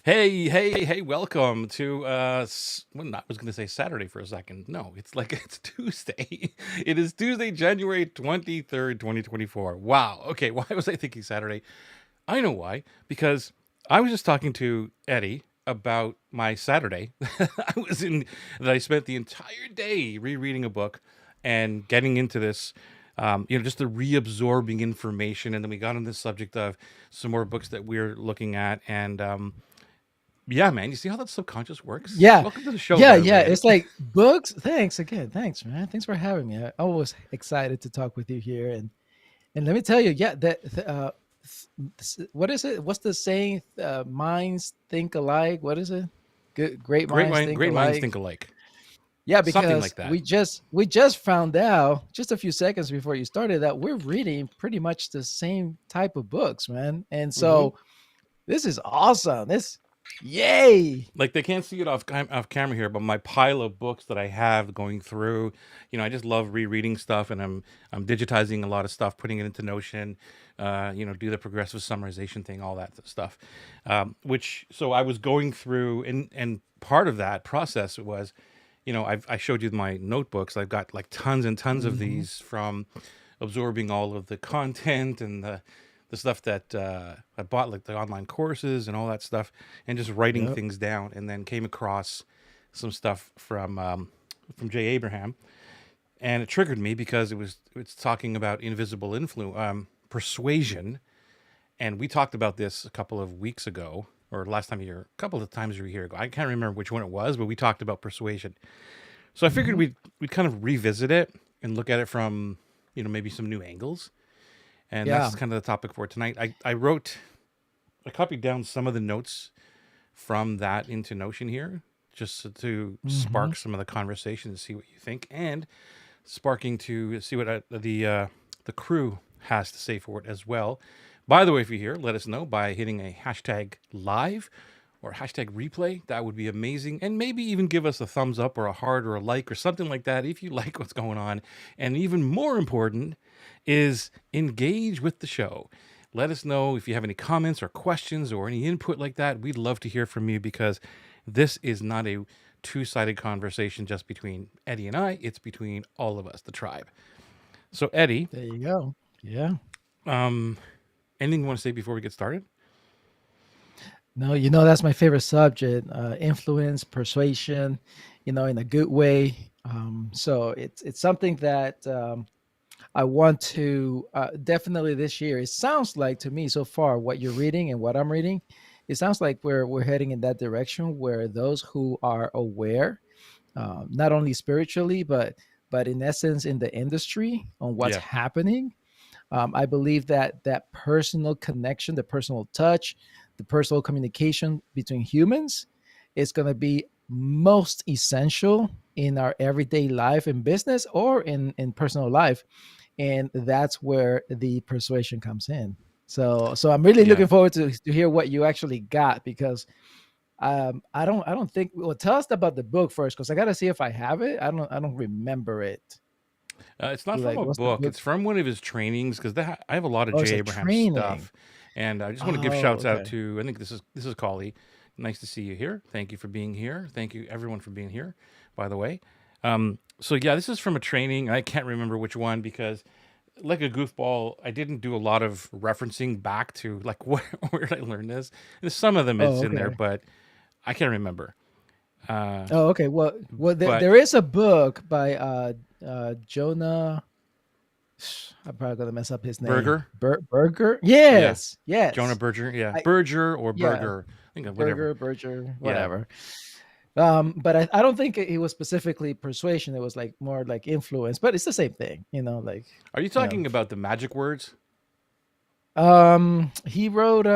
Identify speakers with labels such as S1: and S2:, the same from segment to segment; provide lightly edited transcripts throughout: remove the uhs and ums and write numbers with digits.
S1: Hey, welcome to well, I was going to say Saturday for a second. No, it's Tuesday. It is Tuesday, January 23rd, 2024. Wow. Okay, why was I thinking Saturday? I know why. Because I was just talking to Eddie about my Saturday. I spent the entire day rereading a book and getting into this just the reabsorbing information, and then we got on this subject of some more books that we're looking at, and yeah, man. You see how that subconscious works?
S2: Yeah,
S1: Welcome to the show,
S2: yeah,
S1: by the
S2: yeah.
S1: way, Eddie.
S2: It's like books. Thanks again. Thanks, man. Thanks for having me. I'm always excited to talk with you here. And let me tell you, yeah, what is it? What's the saying? Minds think alike. What is it? Good, great minds think
S1: Great minds
S2: alike.
S1: think alike.
S2: Yeah,
S1: Something
S2: because
S1: like that.
S2: we just found out just a few seconds before you started that we're reading pretty much the same type of books, man. And
S1: hmm
S2: so this is awesome. Yay.
S1: Like they can't see it off camera here, but my pile of books that I have going through, I just love rereading stuff, and I'm digitizing a lot of stuff, putting it into Notion, do the progressive summarization thing, all that stuff. Which so I was going through, and part of that process was, I showed you my notebooks. I've got like tons and tons of
S2: Hmm.
S1: these from absorbing all of the content and the stuff that I bought, like the online courses and all that stuff, and just writing
S2: Yep.
S1: things down. And then came across some stuff from Jay Abraham, and it triggered me because it's talking about invisible influence, persuasion, and we talked about this a couple of weeks ago, or last time you were, a couple of times you were here ago. I can't remember which one it was, but we talked about persuasion. So I figured
S2: Hmm.
S1: we'd kind of revisit it and look at it from maybe some new angles, and
S2: Yeah.
S1: that's kind of the topic for tonight. I copied down some of the notes from that into Notion here, just to
S2: Hmm.
S1: spark some of the conversation and see what you think, and sparking to see what the crew has to say for it as well. By the way, if you're here, let us know by hitting a hashtag live or hashtag replay. That would be amazing. And maybe even give us a thumbs up or a heart or a like or something like that if you like what's going on. And even more important is engage with the show. Let us know if you have any comments or questions or any input like that. We'd love to hear from you, because this is not a two-sided conversation just between Eddie and I. It's between all of us, the tribe. So, Eddie,
S2: There you go. Yeah.
S1: um, anything you want to say before we get started?
S2: No, that's my favorite subject, influence, persuasion, in a good way. So it's something that I want to definitely this year. It sounds like to me so far what you're reading and what I'm reading, it sounds like we're heading in that direction where those who are aware, not only spiritually but in essence in the industry on what's
S1: Yeah,
S2: happening. I believe that that personal connection, the personal touch, the personal communication between humans is going to be most essential in our everyday life in business or in personal life. And that's where the persuasion comes in. So I'm really
S1: yeah.
S2: looking forward to hear what you actually got, because I don't think, well, tell us about the book first, because I got to see if I have it. I don't remember it.
S1: It's not from
S2: Like,
S1: a
S2: what's the
S1: book.
S2: book?
S1: It's from one of his trainings, because I have a lot of
S2: Oh, it's
S1: Jay
S2: a
S1: Abraham
S2: training.
S1: stuff, and I just want to give
S2: Oh,
S1: shouts out
S2: okay.
S1: to. I think this is Collie. Nice to see you here. Thank you for being here. Thank you everyone for being here. By the way, so yeah, this is from a training. I can't remember which one, because like a goofball, I didn't do a lot of referencing back to like where did I learn this. And some of them it's
S2: Oh,
S1: in there,
S2: okay.
S1: but I can't remember. Uh,
S2: Oh, okay. Well,
S1: but
S2: there is a book by Jonah. I'm probably gonna mess up his name.
S1: Burger,
S2: Burger.
S1: yeah,
S2: Yes,
S1: Jonah
S2: yes.
S1: Berger, yeah,
S2: I
S1: Berger or
S2: Yeah,
S1: Burger, I think whatever.
S2: Berger,
S1: Yeah.
S2: whatever. But I don't think it was specifically persuasion. It was like more like influence, but it's the same thing, like
S1: Are you
S2: you know.
S1: talking about the magic words?
S2: He wrote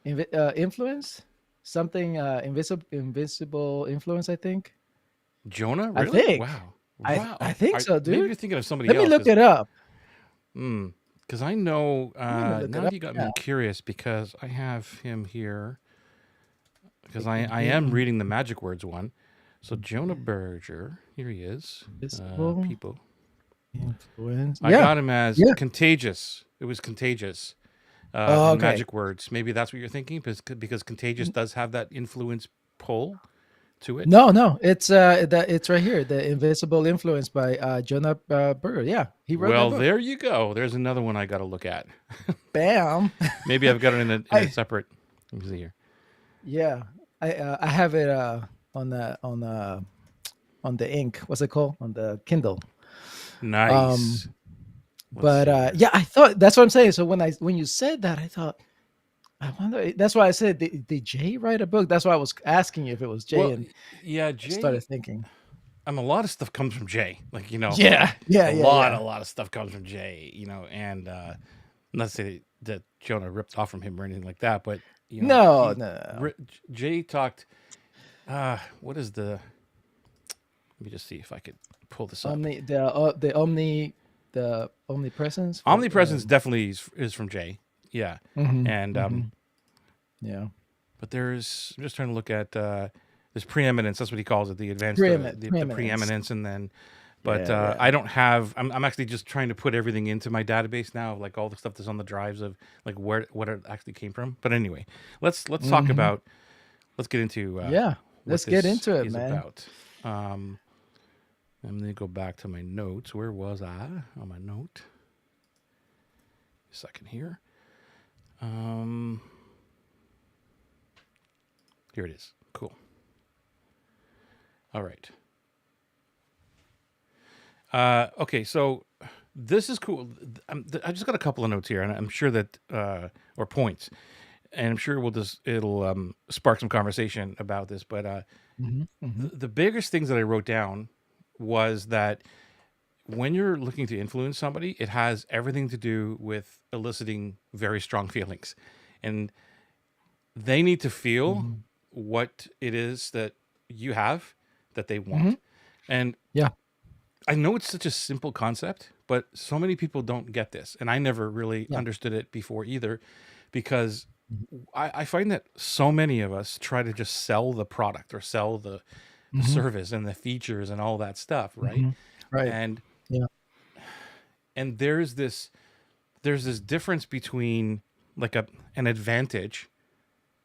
S2: influence, something invisible influence. I think.
S1: Jonah?
S2: I
S1: Really?
S2: think.
S1: Wow.
S2: I
S1: Wow.
S2: think so,
S1: Maybe
S2: dude.
S1: you're thinking of somebody
S2: Let me
S1: else,
S2: look
S1: because
S2: it up.
S1: I know,
S2: Let me look it
S1: now
S2: up
S1: you got me
S2: now.
S1: curious, because I have him here, because
S2: The
S1: I am reading the magic words one. So Jonah Berger, here he is.
S2: invisible
S1: People.
S2: influence.
S1: I
S2: Yeah,
S1: got him as
S2: yeah.
S1: contagious. It was contagious.
S2: Oh,
S1: and
S2: okay.
S1: magic words. Maybe that's what you're thinking, because Contagious does have that influence pull to it.
S2: No, no, it's right here, The Invisible Influence by Jonah Berger. Yeah, he wrote that
S1: Well,
S2: book.
S1: there you go. There's another one I got to look at.
S2: Bam.
S1: Maybe I've got it in a
S2: I
S1: separate. Let me see here.
S2: Yeah, I have it on on the ink. What's it called? On the Kindle.
S1: Nice.
S2: Um,
S1: Let's
S2: but
S1: see here.
S2: yeah, I thought that's what I'm saying. So when you said that, I thought I wonder. That's why I said did Jay write a book? That's why I was asking you if it was Jay,
S1: Well,
S2: and
S1: yeah,
S2: I started
S1: Jay.
S2: thinking.
S1: I mean, a lot of stuff comes from Jay. Like,
S2: Yeah, yeah, yeah,
S1: a
S2: yeah.
S1: lot of stuff comes from Jay. And not to say that Jonah ripped off from him or anything like that, but
S2: No, no.
S1: Jay talked. What is the? Let me just see if I could pull this up.
S2: The omnipresence.
S1: Omnipresence definitely is from Jay. Yeah,
S2: Mhm,
S1: and
S2: mhm. Yeah.
S1: but I'm just trying to look at this preeminence. That's what he calls it. The advanced, the
S2: Preeminence.
S1: preeminence, and then. But
S2: Yeah, yeah.
S1: I don't have. I'm actually just trying to put everything into my database now, like all the stuff that's on the drives of like what it actually came from. But anyway, let's talk
S2: Mhm.
S1: about. Let's get into
S2: Yeah.
S1: what
S2: Let's get
S1: this
S2: into it,
S1: is
S2: man.
S1: about. Um, I'm gonna go back to my notes. Where was I on my note? A second here. Um, Here it is. Cool. All right. Okay, so this is cool. I just got a couple of notes here, and I'm sure that or points, and I'm sure it'll spark some conversation about this. But
S2: Mhm, mhm,
S1: the biggest things that I wrote down was that when you're looking to influence somebody, it has everything to do with eliciting very strong feelings, and they need to feel
S2: mhm,
S1: what it is that you have that they
S2: mhm.
S1: want. And
S2: Yeah,
S1: I know it's such a simple concept, but so many people don't get this. And I never really
S2: yeah.
S1: understood it before either, because
S2: Mhm,
S1: I find that so many of us try to just sell the product or sell the
S2: mhm,
S1: service and the features and all that stuff, right?
S2: mhm. Right.
S1: And
S2: Yeah.
S1: and there's this difference between like an advantage,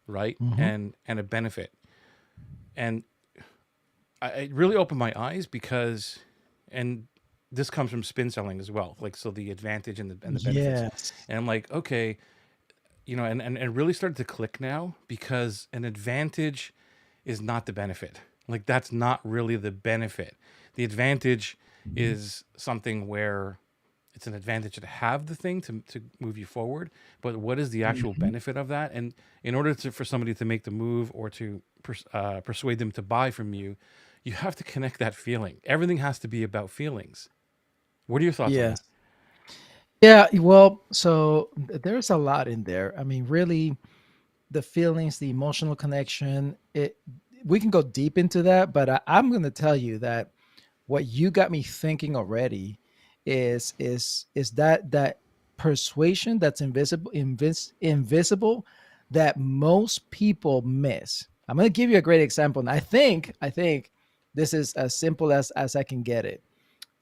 S1: right?
S2: Mhm,
S1: And a benefit. And it really opened my eyes because, and this comes from spin selling as well. Like, so the advantage and the benefits.
S2: Yes.
S1: And I'm like, okay, and it really started to click now, because an advantage is not the benefit. Like, that's not really the benefit. The advantage
S2: Mhm,
S1: is something where it's an advantage to have the thing to move you forward, but what is the actual
S2: mhm.
S1: benefit of that? And in order for somebody to make the move or to persuade them to buy from you, you have to connect that feeling. Everything has to be about feelings. What are your thoughts on that?
S2: Yes. Yeah, well, so there's a lot in there. I mean, really, the feelings, the emotional connection, we can go deep into that, but I'm going to tell you that what you got me thinking already is that persuasion that's invisible that most people miss. I'm going to give you a great example, and I think this is as simple as I can get it.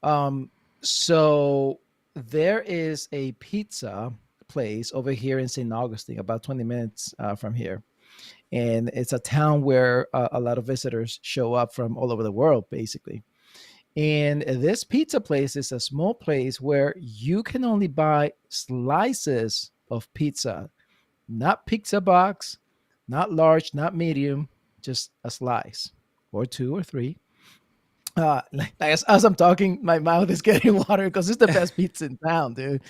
S2: Um, so there is a pizza place over here in St. Augustine, about 20 minutes from here, and it's a town where a lot of visitors show up from all over the world, basically. And this pizza place is a small place where you can only buy slices of pizza, not pizza box, not large, not medium, just a slice or two or three. As I'm talking, my mouth is getting water because it's the best pizza in town, dude.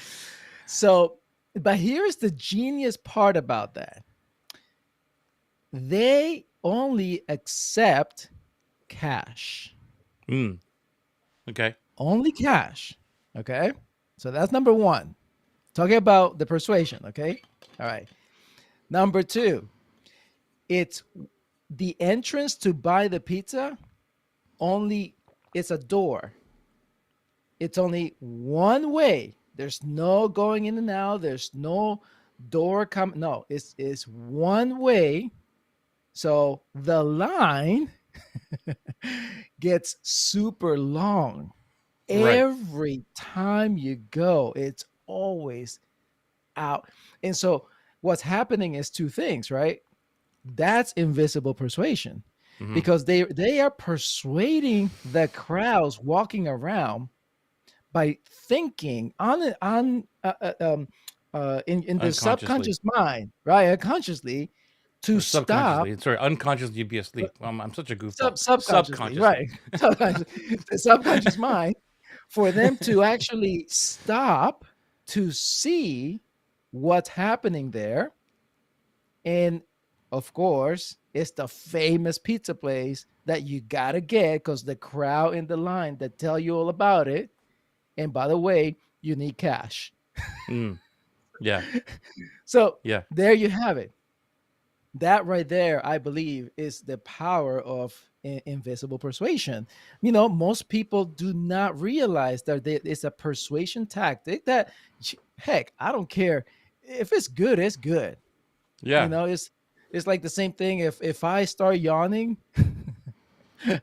S2: So, but here's the genius part about that: they only accept cash,
S1: Mm, okay.
S2: only cash. Okay, so that's number one. Talking about the persuasion. Okay, all right. Number two, it's the entrance to buy the pizza. Only it's a door. It's only one way. There's no going in and out. There's no door come. No, it's one way. So the line gets super long.
S1: Right.
S2: Every time you go, it's always out. And so what's happening is two things, right? That's invisible persuasion,
S1: Hmm.
S2: because they are persuading the crowds walking around by thinking in the
S1: Unconsciously
S2: subconscious mind, right? Unconsciously, to
S1: or
S2: stop.
S1: subconsciously. Sorry, unconsciously you'd be asleep. I'm such a goofball.
S2: Subconsciously,
S1: Subconsciously.
S2: right? The subconscious mind, for them to actually stop to see what's happening there. And of course, it's the famous pizza place that you gotta get, because the crowd in the line that tell you all about it. And by the way, you need cash.
S1: Mm, yeah,
S2: So
S1: yeah,
S2: there you have it. That right there, I believe, is the power of invisible persuasion. Most people do not realize that it's a persuasion tactic that, heck, I don't care if it's good, it's good.
S1: yeah,
S2: It's like the same thing. If I start yawning,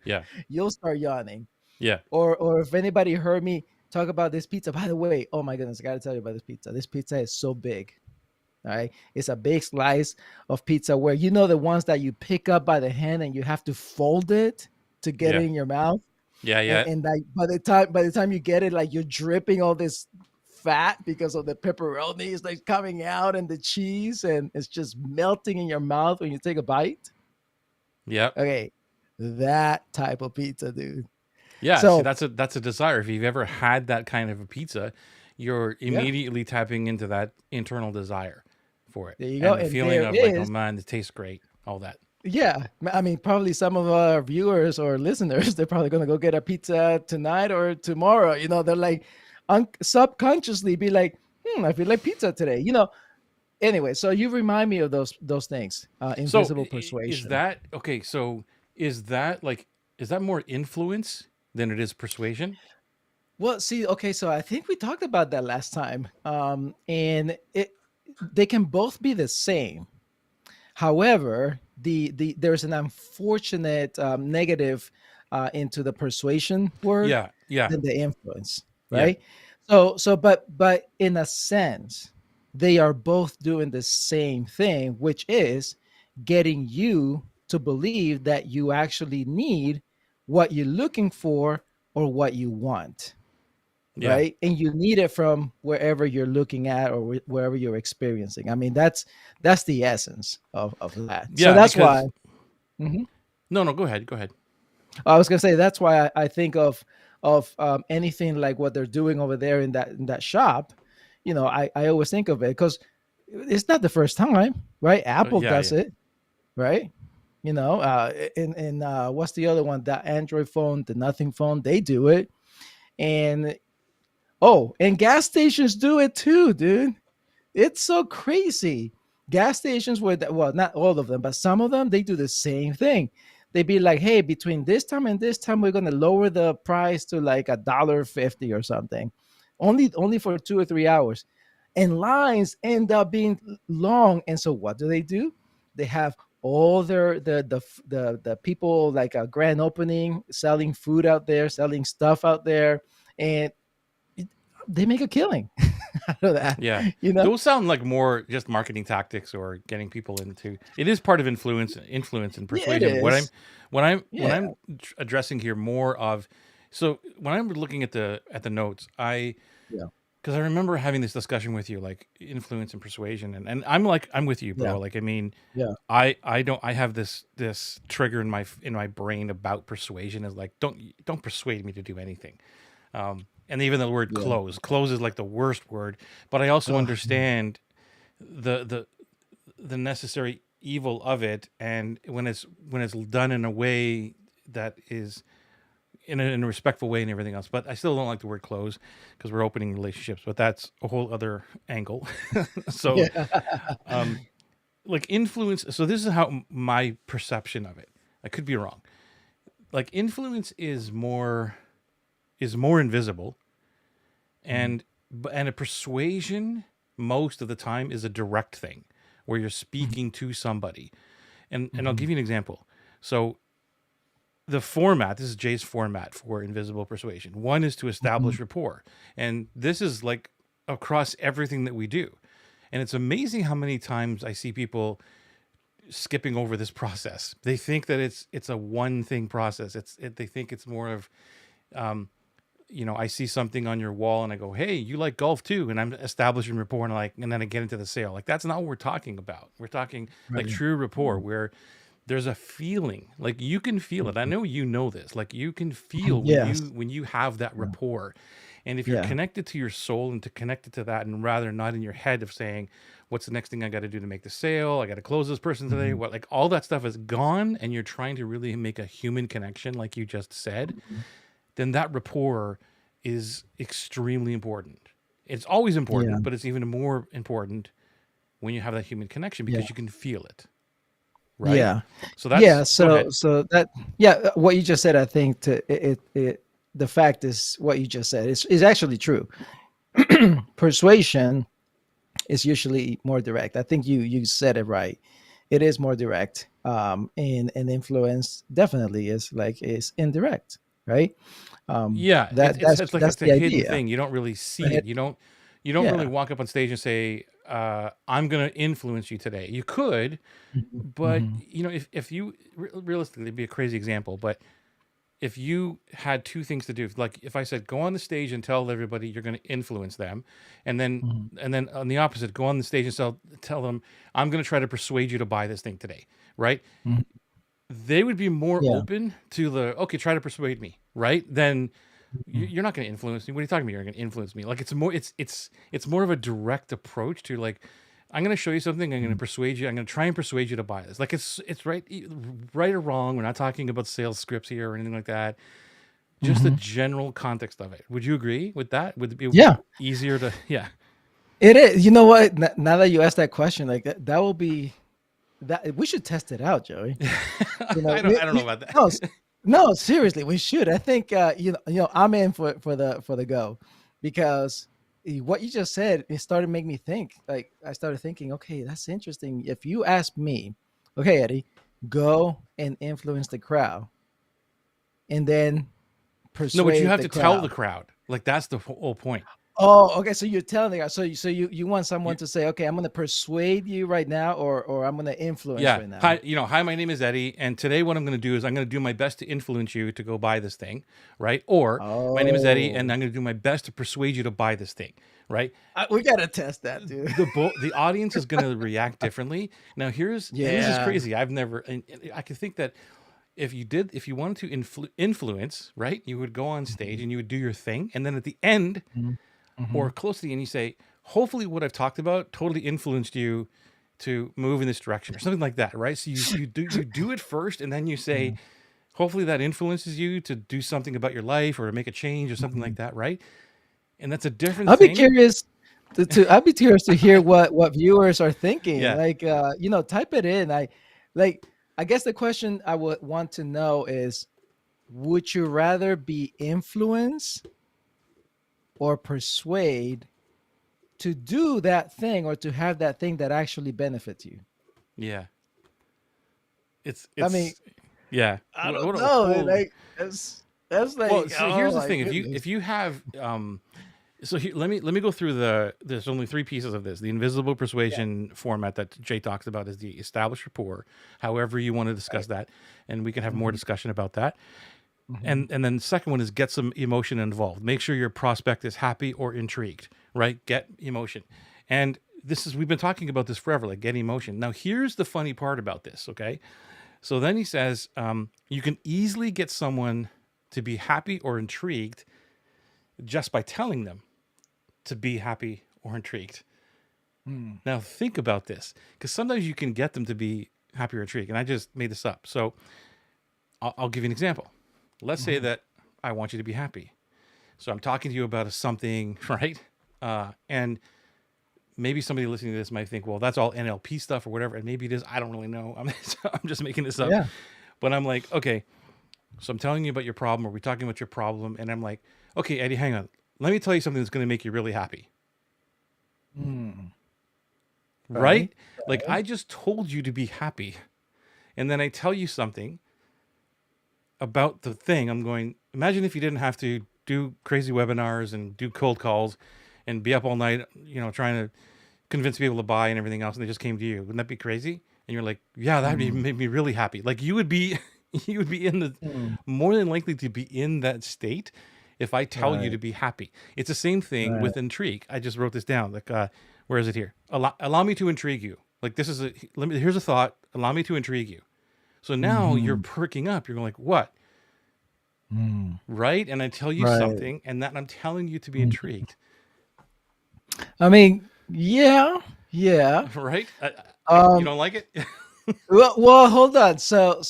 S1: yeah,
S2: you'll start yawning.
S1: yeah,
S2: Or if anybody heard me talk about this pizza, by the way, oh my goodness, I gotta tell you about this pizza. This pizza is so big. All right. It's a big slice of pizza where, the ones that you pick up by the hand and you have to fold it to get it
S1: yeah,
S2: in your mouth.
S1: yeah,
S2: And,
S1: yeah,
S2: and like by the time you get it, like you're dripping all this fat because of the pepperoni is like coming out, and the cheese, and it's just melting in your mouth when you take a bite.
S1: yeah.
S2: Okay. That type of pizza, dude.
S1: Yeah, see,
S2: So
S1: that's a desire. If you've ever had that kind of a pizza, you're
S2: yeah,
S1: immediately tapping into that internal desire for it
S2: there you go.
S1: and the
S2: And
S1: feeling
S2: there
S1: of like, oh
S2: is.
S1: man, it tastes great, all that.
S2: Yeah, I mean, probably some of our viewers or listeners, they're probably gonna go get a pizza tonight or tomorrow. They're like, subconsciously be like, I feel like pizza today. Anyway, so you remind me of those things.
S1: So
S2: Invisible
S1: is
S2: persuasion.
S1: that okay? So is that like is that more influence than it is persuasion?
S2: Well, see, okay, so I think we talked about that last time, and they can both be the same. However, there's an unfortunate negative into the persuasion word
S1: Yeah, yeah,
S2: than the influence,
S1: yeah,
S2: right? So, but in a sense, they are both doing the same thing, which is getting you to believe that you actually need what you're looking for or what you want,
S1: yeah,
S2: right? And you need it from wherever you're looking at, or wherever you're experiencing. I mean, that's the essence of that. So
S1: yeah.
S2: that's why.
S1: Because
S2: Mhm.
S1: no, no, go ahead, go ahead.
S2: I was gonna say that's why I think of anything like what they're doing over there in that shop. I always think of it because it's not the first time, right? Apple
S1: Yeah,
S2: does
S1: yeah,
S2: it, right? In what's the other one? The Android phone, the Nothing phone, they do it. And and gas stations do it too, dude. It's so crazy. Gas stations well, not all of them, but some of them, they do the same thing. They be like, hey, between this time and this time, we're gonna lower the price to like $1.50 or something. Only for 2 or 3 hours. And lines end up being long. And so what do? They have all their the people, like a grand opening, selling food out there, selling stuff out there, and they make a killing out of that,
S1: yeah.
S2: you know?
S1: Those sound like more just marketing tactics or getting people into. It is part of influence and
S2: Yeah, it
S1: persuasion.
S2: is.
S1: When
S2: Yeah,
S1: I'm addressing here more of, so when I'm looking at the notes, I
S2: yeah,
S1: because I remember having this discussion with you, like influence and persuasion, and I'm like I'm with you,
S2: yeah,
S1: bro. Like I mean,
S2: yeah.
S1: I don't I have this trigger in my brain about persuasion is like don't persuade me to do anything. And even the word
S2: Yeah.
S1: close is like the worst word, but I also
S2: Oh,
S1: understand the the the necessary evil of it, and when it's done in a way that is in a respectful way and everything else. But I still don't like the word close because we're opening relationships, but that's a whole other angle. So
S2: yeah.
S1: um like influence, so this is how my perception of it, I could be wrong, like influence is more invisible,
S2: Mhm,
S1: and and a persuasion most of the time is a direct thing where you're
S2: mhm,
S1: speaking to somebody. And I'll
S2: mhm,
S1: give you an example. So the format, this is Jay's format for invisible persuasion. One is to
S2: mhm,
S1: establish rapport, and this is like across everything that we do. And it's amazing how many times I see people skipping over this process. They think that it's a one thing process. They think it's more of, um, I see something on your wall and I go, "Hey, you like golf too," and I'm establishing rapport, and and then I get into the sale. Like that's not what we're talking about. We're talking like
S2: Right.
S1: true rapport, where there's a feeling, like you can feel it. I
S2: Mhm.
S1: know you know this. Like you can feel
S2: Yes.
S1: when you have that
S2: Yeah.
S1: rapport, and if you're
S2: Yeah.
S1: connected to your soul and to connected to that, and rather not in your head of saying, "What's the next thing I got to do to make the sale? I got to close this person today."
S2: Mhm.
S1: What like all that stuff is gone, and you're trying to really make a human connection, like you just said.
S2: Mhm.
S1: Then that rapport is extremely important. It's always
S2: Yeah.
S1: important, but it's even more important when you have that human connection
S2: Yeah.
S1: because you can feel it, right?
S2: Yeah.
S1: So
S2: Yeah.
S1: that's go ahead.
S2: So that, yeah, what you just said, I think the fact is what you just said is actually true. Persuasion is usually more direct. I think you said it right. It is more direct. And influence definitely is indirect, right?
S1: Yeah,
S2: That
S1: it's like
S2: that's
S1: it's a
S2: the
S1: hidden
S2: idea.
S1: thing. You don't really see it.
S2: Right?
S1: You don't really
S2: Yeah.
S1: walk up on stage and say, "I'm going to influence you today." You could,
S2: Mhm.
S1: but
S2: Mhm.
S1: if you realistically, it'd be a crazy example, but if you had two things to do, like if I said go on the stage and tell everybody you're going to influence them, and then
S2: Mhm.
S1: on the opposite, go on the stage and tell them I'm going to try to persuade you to buy this thing today, right?
S2: Mhm.
S1: They would be more
S2: Yeah.
S1: open to the okay, try to persuade me, right? Then
S2: Mhm.
S1: you're not going to influence me. What are you talking about? You're going to influence me. Like it's more of a direct approach to like I'm going to show you something. I'm going to
S2: Mhm.
S1: persuade you. I'm going to try and persuade you to buy this. Like it's right or wrong. We're not talking about sales scripts here or anything like that. Just the
S2: Mhm.
S1: general context of it. Would you agree with that? Would it be
S2: Yeah.
S1: easier to yeah.
S2: It is. You know what? Now that you asked that question, like that will be that we should test it out, Joey.
S1: I don't know about
S2: No,
S1: that.
S2: no, seriously, we should. I think I'm in for the go, because what you just said, it started to make me think. Like I started thinking, okay, that's interesting. If you ask me, okay, Eddie, go and influence the crowd, and then
S1: No, but you
S2: persuade
S1: have
S2: the
S1: to tell the
S2: crowd.
S1: crowd. Like that's the whole point.
S2: Oh, okay. So you're telling me. So you want
S1: You,
S2: someone to say, okay, I'm going to persuade you right now, or I'm going to influence
S1: yeah.
S2: right now.
S1: Hi, hi, my name is Eddie, and today what I'm going to do is I'm going to do my best to influence you to go buy this thing, right? Or my name is Eddie, and
S2: Oh,
S1: I'm going to do my best to persuade you to buy this thing, right?
S2: we got to test that, dude.
S1: The audience is going to react differently. Now and this is
S2: Yeah.
S1: crazy. I've never and I can think that if you wanted to influence, right, you would go on stage
S2: Mhm,
S1: and you would do your thing, and then at the end
S2: mhm,
S1: or
S2: mhm,
S1: close to the end, you say, "Hopefully, what I've talked about totally influenced you to move in this direction," or something like that, right? So you do it first, and then you say,
S2: mhm,
S1: "Hopefully, that influences you to do something about your life or to make a change or something
S2: mhm.
S1: like that," right? And that's a different
S2: I'll be
S1: thing.
S2: curious I'd be curious to hear what viewers are thinking.
S1: Yeah,
S2: Like, type it in. Like, I guess the question I would want to know is, would you rather be influenced or persuade to do that thing, or to have that thing that actually benefits you?
S1: yeah.
S2: I mean,
S1: It's yeah.
S2: I don't
S1: What a
S2: know.
S1: whole
S2: Like, that's
S1: well.
S2: like,
S1: So here's
S2: oh
S1: the
S2: my
S1: thing:
S2: goodness.
S1: if you have so here, let me go through there's only three pieces of this. The invisible
S2: Yeah.
S1: persuasion format that Jay talks about is the established rapport. However you want to discuss
S2: Right.
S1: that, and we can have more
S2: Hmm.
S1: discussion about that.
S2: Hmm.
S1: And then the second one is get some emotion involved. Make sure your prospect is happy or intrigued. Right? Get emotion. And this is we've been talking about this forever. Like get emotion. Now here's the funny part about this. Okay. So then he says you can easily get someone to be happy or intrigued just by telling them to be happy or intrigued.
S2: Hmm.
S1: Now think about this, because sometimes you can get them to be happy or intrigued, and I just made this up. So I'll give you an example. Let's say
S2: Hmm.
S1: that I want you to be happy. So I'm talking to you about something, right? And maybe somebody listening to this might think, well, that's all NLP stuff or whatever, and maybe it is. I don't really know. I'm just making this up.
S2: Yeah.
S1: But I'm like, okay, so I'm telling you about your problem, or we're talking about your problem, and I'm like, okay, Eddie, hang on. Let me tell you something that's going to make you really happy.
S2: Hmm. Right.
S1: Right? Like I just told you to be happy. And then I tell you something about the thing. I'm going, imagine if you didn't have to do crazy webinars and do cold calls and be up all night, trying to convince people to buy and everything else, and they just came to you. Wouldn't that be crazy? And you're like, yeah, that'd be make me really happy. Like you would be, you would be in the
S2: Mm.
S1: more than likely to be in that state if I tell you to
S2: Right.
S1: be happy. It's the same thing
S2: Right.
S1: with intrigue. I just wrote this down. Like, where is it here? Allow me to intrigue you. Like this is a let me. Here's a thought. Allow me to intrigue you. So now you're
S2: Hmm.
S1: perking up. You're like, what?
S2: Mm.
S1: Right? And I tell you
S2: Right.
S1: something, and that I'm telling you to be
S2: Mm.
S1: intrigued.
S2: I mean, yeah, yeah.
S1: Right? You
S2: Um,
S1: don't like it?
S2: well, hold on. So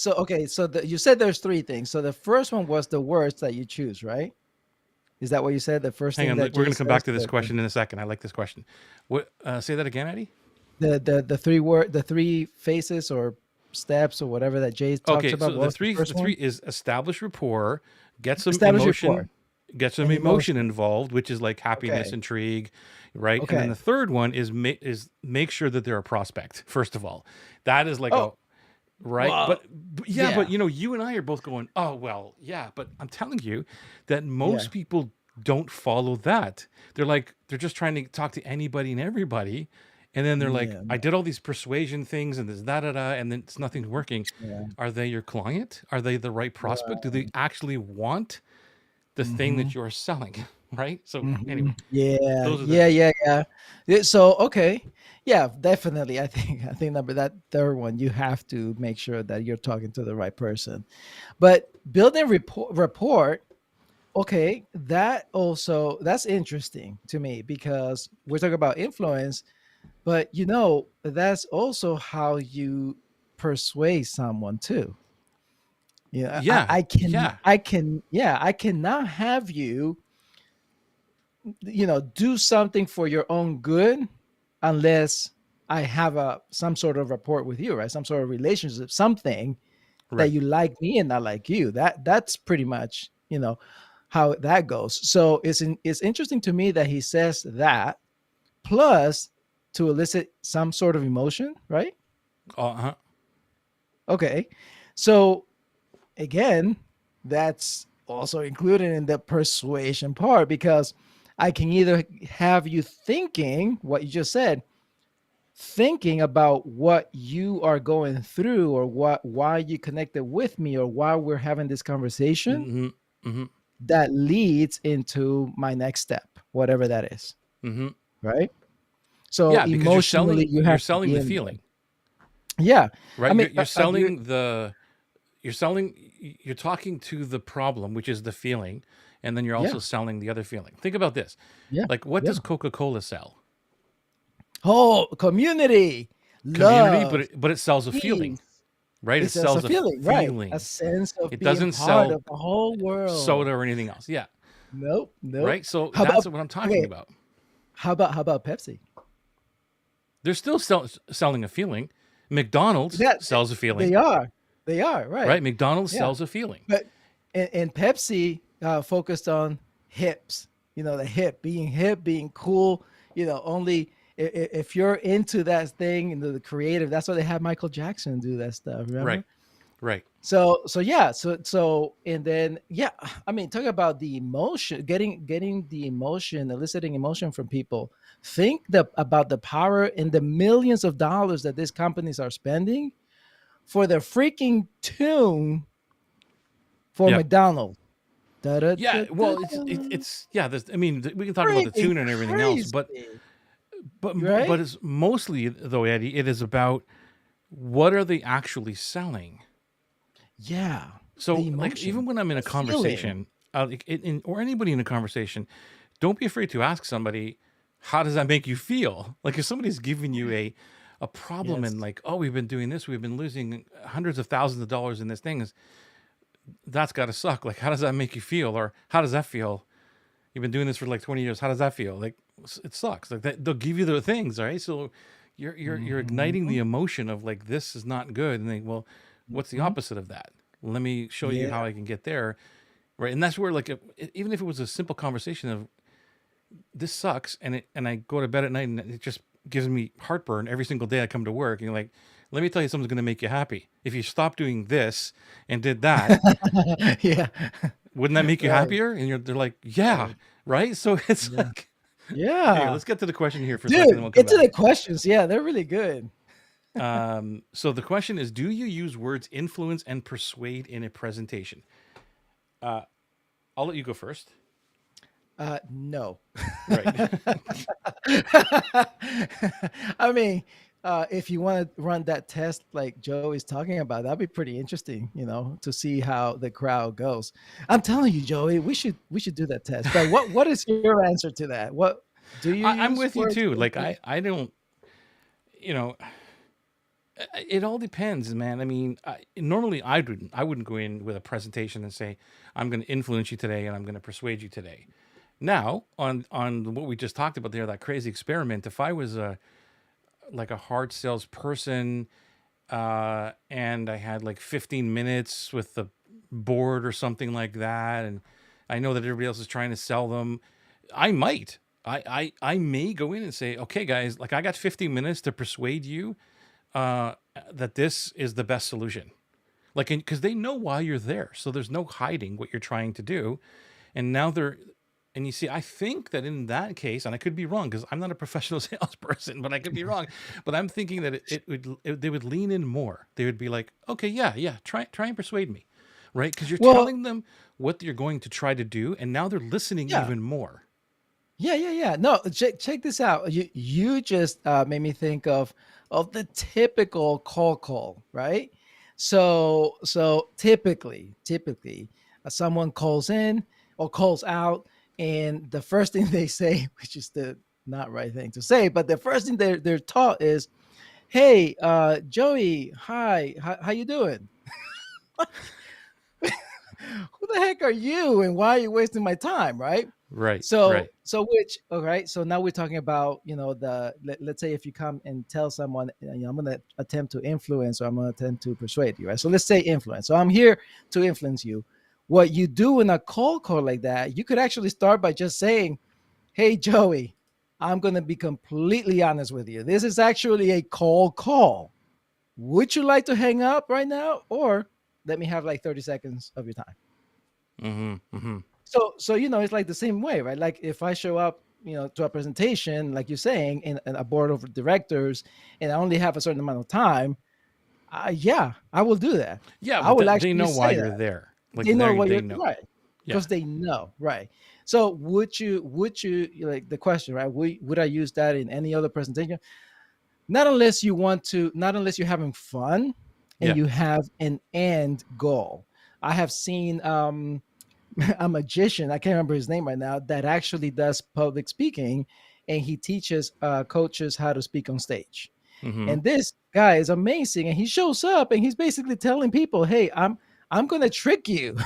S2: okay. So you said there's three things. So the first one was the words that you choose, right? Is that what you said? The first
S1: Hang
S2: thing
S1: on. We're
S2: that Jay
S1: going to come back
S2: says,
S1: to this question in a second. I like this question. What? Say that again, Eddie.
S2: the three phases or steps or whatever that Jay talks
S1: Okay,
S2: about.
S1: so
S2: What was the
S1: the
S2: first
S1: three
S2: one?
S1: is establish rapport,
S2: Establish rapport
S1: get some
S2: and
S1: emotion
S2: emotion.
S1: involved, which is like happiness,
S2: Okay.
S1: intrigue, right? And then the
S2: Okay.
S1: third one is make sure that they're a prospect. First of all, that is like a
S2: Oh,
S1: right,
S2: well,
S1: but yeah, but
S2: yeah,
S1: you know, you and I are both going, oh well, yeah, but I'm telling you that
S2: yeah,
S1: most people don't follow that. They're just trying to talk to anybody and everybody. And then they're like,
S2: yeah,
S1: I did all these persuasion things and this da da da, and then it's nothing's working.
S2: yeah.
S1: Are they your client? Are they the right prospect? Do
S2: Right.
S1: they actually want the thing
S2: Mm-hmm.
S1: that you're selling? Right. So
S2: Mm-hmm.
S1: anyway,
S2: Yeah,
S1: those are the
S2: yeah, yeah, yeah. So okay, yeah, definitely. I think number that third one, you have to make sure that you're talking to the right person. But building rapport, okay, that's interesting to me because we're talking about influence, but that's also how you persuade someone too. Yeah,
S1: yeah, yeah,
S2: I cannot have you, do something for your own good unless I have some sort of rapport with you, right? Some sort of relationship, something that
S1: right.
S2: you like me and I like you. That's pretty much, how that goes. So it's interesting to me that he says that plus to elicit some sort of emotion, right?
S1: Uh-huh.
S2: Okay. So again, that's also included in the persuasion part because I can either have you thinking what you just said, thinking about what you are going through or why you connected with me or why we're having this conversation
S1: Mm-hmm. Mm-hmm.
S2: that leads into my next step, whatever that is,
S1: Mm-hmm.
S2: right? So
S1: Yeah, because
S2: emotionally, you
S1: you're
S2: have to
S1: selling
S2: be
S1: the
S2: in there.
S1: feeling,
S2: Yeah, I
S1: right?
S2: mean,
S1: You're
S2: agree.
S1: selling the you're selling you're talking to the problem, which is the feeling, and then you're also
S2: Yeah,
S1: selling the other feeling. Think about this.
S2: yeah,
S1: Like what
S2: yeah.
S1: does Coca-Cola sell?
S2: Oh, community,
S1: Community,
S2: love,
S1: but it sells a feeling,
S2: peace.
S1: right? It
S2: It's just a
S1: sells a
S2: feeling, right? A
S1: feeling.
S2: sense of
S1: It
S2: being
S1: doesn't
S2: part
S1: sell
S2: of the whole world.
S1: soda or anything else. Yeah,
S2: Nope, nope.
S1: right? So
S2: How
S1: that's
S2: about
S1: what I'm talking
S2: okay?
S1: about.
S2: How about Pepsi?
S1: They're still selling a feeling. McDonald's
S2: That
S1: sells a feeling,
S2: they are, they are right.
S1: right? McDonald's
S2: Yeah,
S1: sells a feeling.
S2: but and Pepsi focused on hips. The hip, being cool. Only if you're into that thing, into the creative. That's why they had Michael Jackson do that stuff.
S1: Right,
S2: Remember?
S1: right.
S2: So yeah, so and then yeah, I mean, talk about the emotion, getting the emotion, eliciting emotion from people. Think about the power and the millions of dollars that these companies are spending for the freaking tune for
S1: Yep.
S2: McDonald's. Da, da,
S1: Yeah.
S2: da, da,
S1: Well, it's yeah. I mean, we can talk about the
S2: freaking
S1: tune and everything else,
S2: crazy,
S1: but
S2: right?
S1: it's mostly though, Eddie. It is about what are they actually selling.
S2: Yeah, the
S1: So, like, even
S2: emotion,
S1: when I'm in
S2: the
S1: a
S2: feeling.
S1: conversation, or anybody in a conversation, don't be afraid to ask somebody, how does that make you feel? Like, if somebody's giving you a problem and
S2: Yes.
S1: like, oh, we've been doing this, we've been losing hundreds of thousands of dollars in this thing, that's got to suck. Like, how does that make you feel? Or how does that feel? You've been doing this for like 20 years. How does that feel? Like, it sucks. Like they'll give you the things, right? So you're igniting
S2: Mhm,
S1: the emotion of like this is not good, and then well, what's the
S2: mhm.
S1: opposite of that? Let me show you
S2: Yeah.
S1: how I can get there, right? And that's where like even if it was a simple conversation of this sucks, and I go to bed at night and it just gives me heartburn every single day I come to work, and you're like, let me tell you something's going to make you happy. If you stop doing this and did that,
S2: Yeah.
S1: wouldn't that make you
S2: Right.
S1: happier? And they're like, yeah,
S2: Right.
S1: right. So it's
S2: Yeah.
S1: like. Anyway,
S2: Yeah.
S1: let's get to the question here for a second, and
S2: Dude,
S1: we'll come
S2: get to the
S1: back.
S2: questions. Yeah, they're really good.
S1: So the question is, do you use words influence and persuade in a presentation? I'll let you go first.
S2: No.
S1: Right.
S2: I mean, if you want to run that test like Joe is talking about, that'd be pretty interesting, to see how the crowd goes. I'm telling you, Joey, we should do that test. But what is your answer to that? What do you
S1: I'm
S2: use
S1: with you
S2: words?
S1: too. Like I don't, you know, it all depends, man. I mean, normally I wouldn't go in with a presentation and say I'm going to influence you today and I'm going to persuade you today. Now, on what we just talked about there, that crazy experiment, if I was a like a hard sales person, and I had like 15 minutes with the board or something like that, and I know that everybody else is trying to sell them, I might. I may go in and say, okay, guys, like I got 15 minutes to persuade you uh, that this is the best solution. Like, because they know why you're there, so there's no hiding what you're trying to do, and now they're. And you see, I think that in that case, and I could be wrong because I'm not a professional salesperson, but I could be wrong. But I'm thinking that they would lean in more. They would be like, okay, yeah, yeah, try and persuade me, right? Because you're
S2: Well,
S1: telling them what you're going to try to do, and now they're listening
S2: yeah.
S1: even more.
S2: Yeah. No, check this out. You just made me think of the typical call, right? So typically, someone calls in or calls out, and the first thing they say, which is the not right thing to say, but the first thing they're taught is, "Hey, Joey, hi, how you doing?" Who the heck are you, and why are you wasting my time, right?
S1: Right,
S2: So
S1: right.
S2: so which all right, so now we're talking about, let's say if you come and tell someone, I'm going to attempt to influence, or I'm going to attempt to persuade you, right? So let's say influence. So I'm here to influence you. What you do in a cold call like that, you could actually start by just saying, "Hey, Joey, I'm going to be completely honest with you. This is actually a cold call. Would you like to hang up right now, or let me have like 30 seconds of your time?"
S1: Mm-hmm. Mm-hmm.
S2: So it's like the same way, right? Like if I show up, to a presentation, like you're saying, in a board of directors, and I only have a certain amount of time, yeah, I will do that.
S1: Yeah,
S2: I
S1: but
S2: will
S1: they
S2: actually
S1: know why
S2: say
S1: you're
S2: that.
S1: there. Like
S2: They know what
S1: they
S2: you're
S1: know.
S2: right,
S1: Yeah.
S2: because they know, right? So would you like the question, right? Would I use that in any other presentation? Not unless you're having fun and
S1: Yeah.
S2: you have an end goal. I have seen a magician, I can't remember his name right now, that actually does public speaking, and he teaches coaches how to speak on stage.
S1: Mm-hmm.
S2: And this guy is amazing, and he shows up and he's basically telling people, "Hey, I'm going to trick you.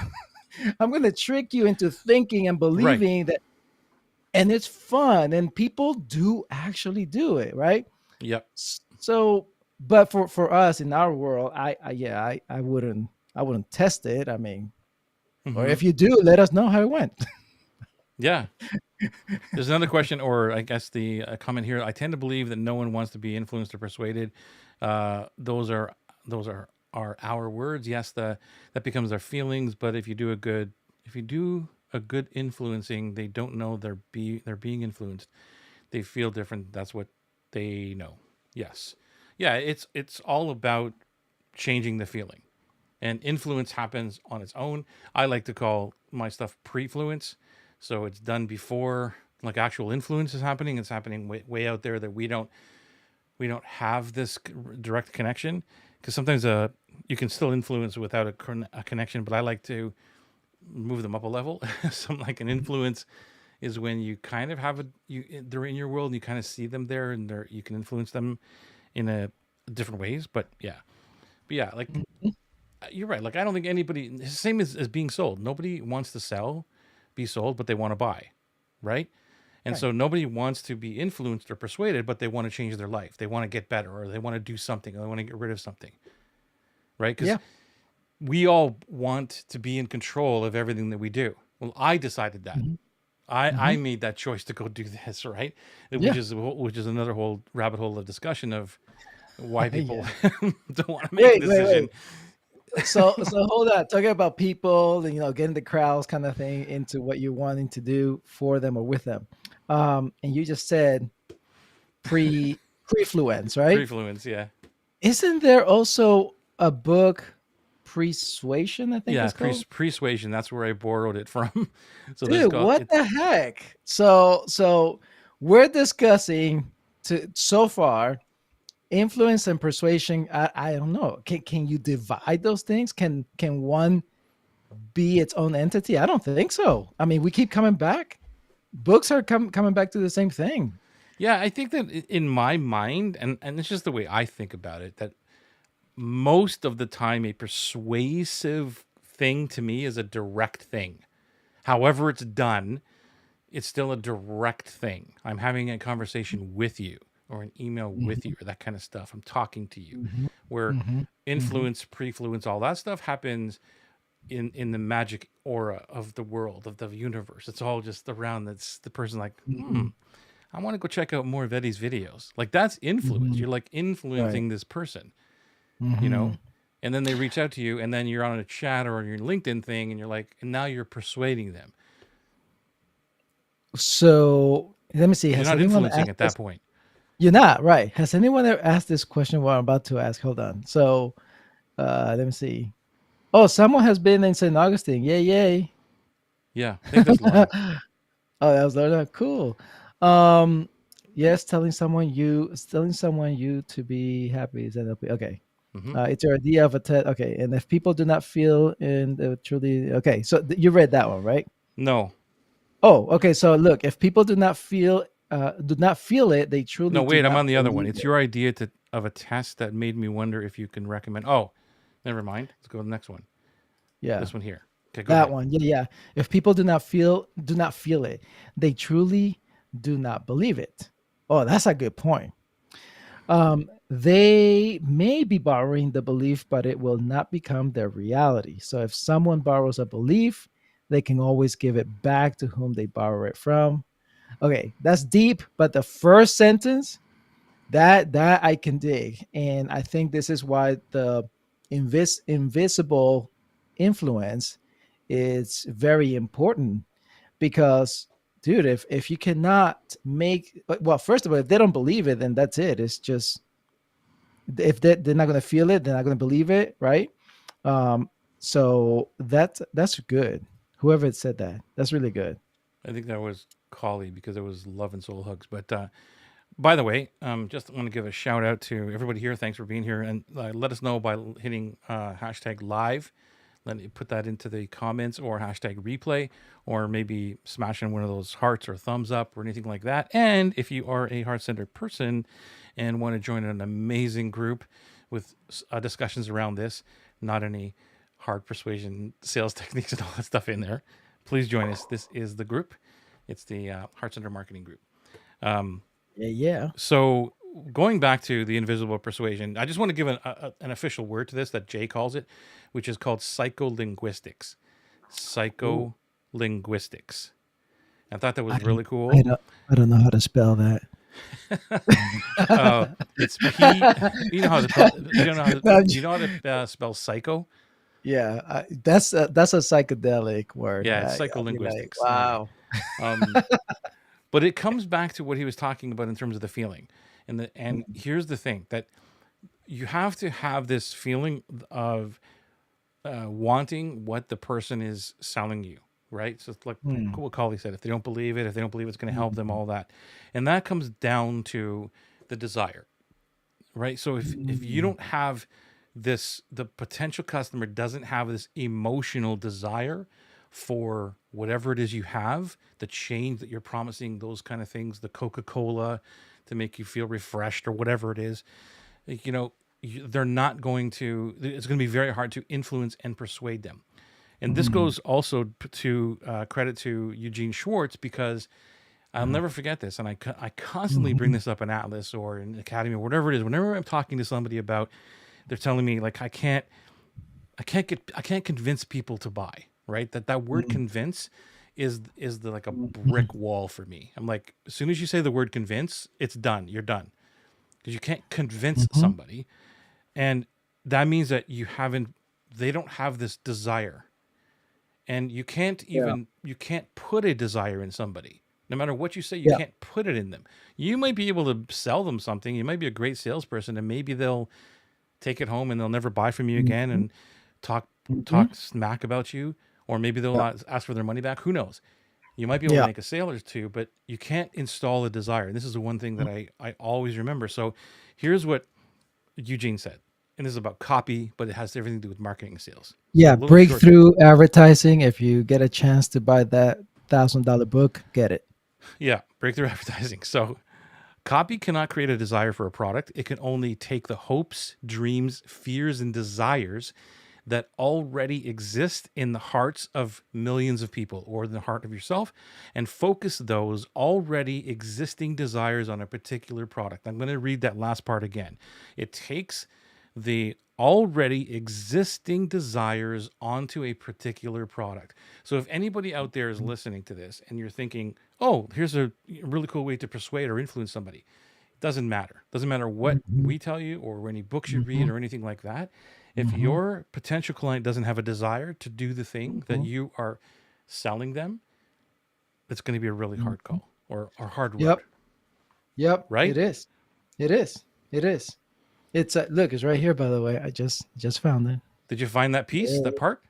S2: I'm going to trick you into thinking and
S1: Right.
S2: believing that." And it's fun, and people do actually do it, right?
S1: Yep.
S2: So, but for us in our world, I wouldn't test it. I mean, or
S1: Mm-hmm.
S2: if you do, let us know how it went.
S1: Yeah. There's another question, or I guess the comment here. I tend to believe that no one wants to be influenced or persuaded. Those are our words. Yes, that becomes their feelings. But if you do a good influencing, they don't know they're being influenced. They feel different. That's what they know. Yes, yeah. It's all about changing the feeling, and influence happens on its own. I like to call my stuff pre-fluence, so it's done before like actual influence is happening. It's happening way out there that we don't have this direct connection, because sometimes you can still influence without a connection, but I like to move them up a level. Something like an influence is when you kind of have they're in your world and you kind of see them there, and you can influence them in a different ways. But yeah, like you're right. Like I don't think anybody. It's the same as being sold. Nobody wants to be sold, but they want to buy, right? And
S2: Right.
S1: so nobody wants to be influenced or persuaded, but they want to change their life. They want to get better, or they want to do something, or they want to get rid of something, right? Because
S2: Yeah.
S1: we all want to be in control of everything that we do. Well, I decided that.
S2: Mhm.
S1: I
S2: Mhm.
S1: made that choice to go do this, right? Which
S2: Yeah.
S1: is another whole rabbit hole of discussion of why people
S2: Yeah.
S1: don't want to make a
S2: Wait.
S1: decision.
S2: So hold on. Talking about people and getting the crowds kind of thing into what you're wanting to do for them or with them. And you just said prefluence, right?
S1: Prefluence, yeah.
S2: Isn't there also a book, Persuasion, I think
S1: Yeah,
S2: it's called?
S1: persuasion. That's where I borrowed it from. So there's
S2: Dude,
S1: got
S2: what
S1: it.
S2: the heck? So we're discussing to so far influence and persuasion. I don't know. Can you divide those things? Can one be its own entity? I don't think so. I mean, we keep coming back. Books are coming back to the same thing.
S1: Yeah, I think that in my mind, and it's just the way I think about it, that most of the time a persuasive thing to me is a direct thing. However it's done, it's still a direct thing. I'm having a conversation with you or an email with
S2: Mhm,
S1: you or that kind of stuff. I'm talking to you.
S2: mhm,
S1: Where
S2: mhm, mhm,
S1: influence, prefluence, all that stuff happens in the magic aura of the world, of the universe. It's all just around. That's the person like,
S2: mhm,
S1: I want to go check out more of Eddie's videos. Like that's influence.
S2: mhm.
S1: You're like
S2: Right.
S1: influencing this person, you
S2: Mhm.
S1: know? And then they reach out to you and then you're on a chat or on your LinkedIn thing and you're like, and now you're persuading them.
S2: So let me see.
S1: You're
S2: Has
S1: not
S2: anyone
S1: influencing
S2: asked
S1: at
S2: this?
S1: that point.
S2: You're not right. Has anyone ever asked this question? What I'm about to ask. Hold on. So let me see. Oh, someone has been in St. Augustine. Yay, yay.
S1: Yeah, I think that's Lorna.
S2: Oh, that was cool. Um, yes, telling someone you to be happy is NLP. Okay.
S1: Hmm.
S2: It's your idea of a TED. Okay, and if people do not feel and truly okay, so you read that one, right?
S1: No,
S2: Oh, okay. So look, if people do not feel it, they
S1: no,
S2: truly do
S1: wait, I'm
S2: not
S1: on the other one.
S2: believe
S1: It's
S2: it.
S1: your idea of a test that made me wonder if you can recommend. Oh, never mind. Let's go to the next one.
S2: Yeah,
S1: This one here. Okay, go
S2: that
S1: ahead.
S2: one. Yeah, yeah. If people do not feel it, they truly do not believe it. Oh, that's a good point. They may be borrowing the belief, but it will not become their reality. So if someone borrows a belief, they can always give it back to whom they borrow it from. Okay, that's deep, but the first sentence that I can dig, and I think this is why the invisible influence is very important because dude, if you cannot make well, first of all, if they don't believe it, then that's it. It's just if they're not going to feel it, they're not going to believe it, right? So that's good. Whoever said that, that's really good.
S1: I think that was Collie because it was love and soul hugs. But by the way, just want to give a shout out to everybody here. Thanks for being here, and let us know by hitting hashtag live. Let me put that into the comments or hashtag replay, or maybe smashing one of those hearts or thumbs up or anything like that. And if you are a heart centered person and want to join an amazing group with discussions around this, not any hard persuasion sales techniques and all that stuff in there, please join us. This is the group. It's the Heart Center Marketing Group.
S2: Yeah, yeah.
S1: So going back to the invisible persuasion, I just want to give an official word to this that Jay calls it, which is called psycholinguistics.
S2: Ooh,
S1: Psycholinguistics. I thought that
S2: I
S1: was
S2: don't,
S1: really cool.
S2: I don't know how to spell that.
S1: uh, it's P. You know how to. You don't know how to.
S2: No,
S1: You know how to spell psycho.
S2: yeah, that's a psychedelic word.
S1: Yeah, it's
S2: I'll be like,
S1: psycholinguistics. Anyway,
S2: wow.
S1: um, but it comes back to what he was talking about in terms of the feeling, and here's the thing that you have to have this feeling of wanting what the person is selling you, right? So it's like
S2: Hmm.
S1: what Collie said: if they don't believe it, if they don't believe it's going to help them,
S2: Mhm.
S1: all that, and that comes down to the desire, right? So if you
S2: Mm.
S1: don't have this, the potential customer doesn't have this emotional desire for whatever it is you have, the change that you're promising, those kind of things, the Coca-Cola to make you feel refreshed or whatever it is, you know, they're not going to. It's going to be very hard to influence and persuade them. And this
S2: Mm.
S1: goes also to credit to Eugene Schwartz because I'll
S2: Uh,
S1: never forget this, and I constantly bring
S2: mhm.
S1: this up in Atlas or in Academy or whatever it is. Whenever I'm talking to somebody about, they're telling me like I can't convince people to buy. Right, that word
S2: Mm.
S1: convince is the like a
S2: Mhm.
S1: brick wall for me. I'm like, as soon as you say the word convince, it's done. You're done because you can't convince
S2: Mhm.
S1: somebody, and that means that you haven't. They don't have this desire, and you can't
S2: Yeah.
S1: even you can't put a desire in somebody. No matter what you say, you
S2: Yeah.
S1: can't put it in them. You might be able to sell them something. You might be a great salesperson, and maybe they'll take it home and they'll never buy from you again
S2: Hmm.
S1: and talk
S2: Hmm.
S1: talk smack about you, or maybe they'll
S2: Yeah.
S1: not ask for their money back. Who knows? You might be able to
S2: Yeah.
S1: make a sale or two, but you can't install a desire. And this is the one thing that I always remember. So here's what Eugene said, and this is about copy, but it has everything to do with marketing and sales. So a
S2: Yeah.
S1: little short.
S2: Breakthrough advertising. If you get a chance to buy that $1,000 book, get it.
S1: Yeah, breakthrough advertising. So copy cannot create a desire for a product. It can only take the hopes, dreams, fears, and desires that already exist in the hearts of millions of people or in the heart of yourself and focus those already existing desires on a particular product. I'm going to read that last part again. It takes the already existing desires onto a particular product. So if anybody out there is listening to this and you're thinking, oh, here's a really cool way to persuade or influence somebody, doesn't matter. Doesn't matter what
S2: Hmm.
S1: we tell you or any books you read
S2: Hmm.
S1: or anything like that. If
S2: Hmm.
S1: your potential client doesn't have a desire to do the thing that
S2: Hmm.
S1: you are selling them, it's going to be a really hard
S2: Hmm.
S1: call or hard road,
S2: Yep. Yep.
S1: right?
S2: It is. It is. It is. It's look. It's right here. By the way, I just found it.
S1: Did you find that piece, that part?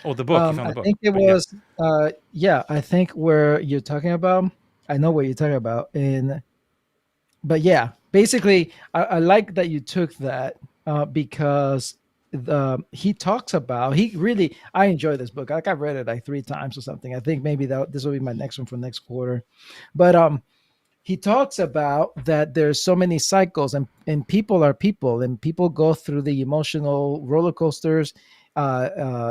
S1: Oh, the book. You found
S2: I
S1: the book.
S2: think it
S1: But yeah.
S2: was. Yeah. I think where you're talking about. I know what you're talking about. And but yeah, basically, I like that you took that because he talks about he really. I enjoy this book. Like I've read it like 3 times or something. I think maybe that this will be my next one for next quarter. But he talks about that there's so many cycles and people are people and people go through the emotional roller coasters.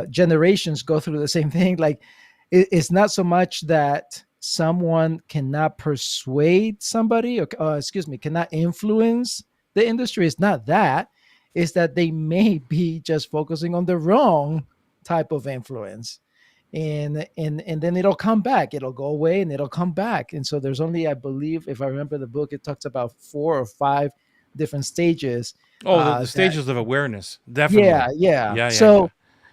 S2: Generations go through the same thing. Like it's not so much that someone cannot persuade somebody or excuse me, cannot influence the industry. It's not that. It's that they may be just focusing on the wrong type of influence, and then it'll come back, it'll go away and it'll come back. And so there's only, I believe, if I remember the book, it talks about 4 or 5 different stages.
S1: Oh, the
S2: That
S1: stages of awareness.
S2: Yeah,
S1: Definitely.
S2: yeah.
S1: Yeah, yeah,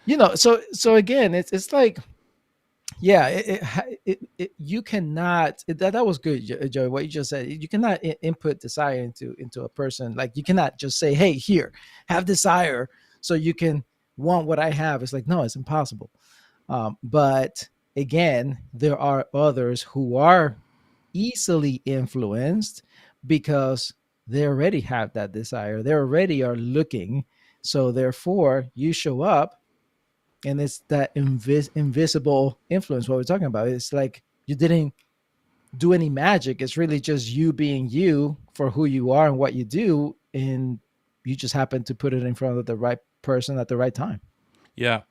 S1: yeah.
S2: So so again, it's like, yeah, you cannot that was good, Joey, what you just said. You cannot input desire into a person. Like you cannot just say, hey, here, have desire so you can want what I have. It's like, no, it's impossible. But again, there are others who are easily influenced because they already have that desire. They already are looking. So therefore, you show up, and it's that invisible influence. What we're talking about. It's like you didn't do any magic. It's really just you being you for who you are and what you do, and you just happen to put it in front of the right person at the right time.
S1: Yeah.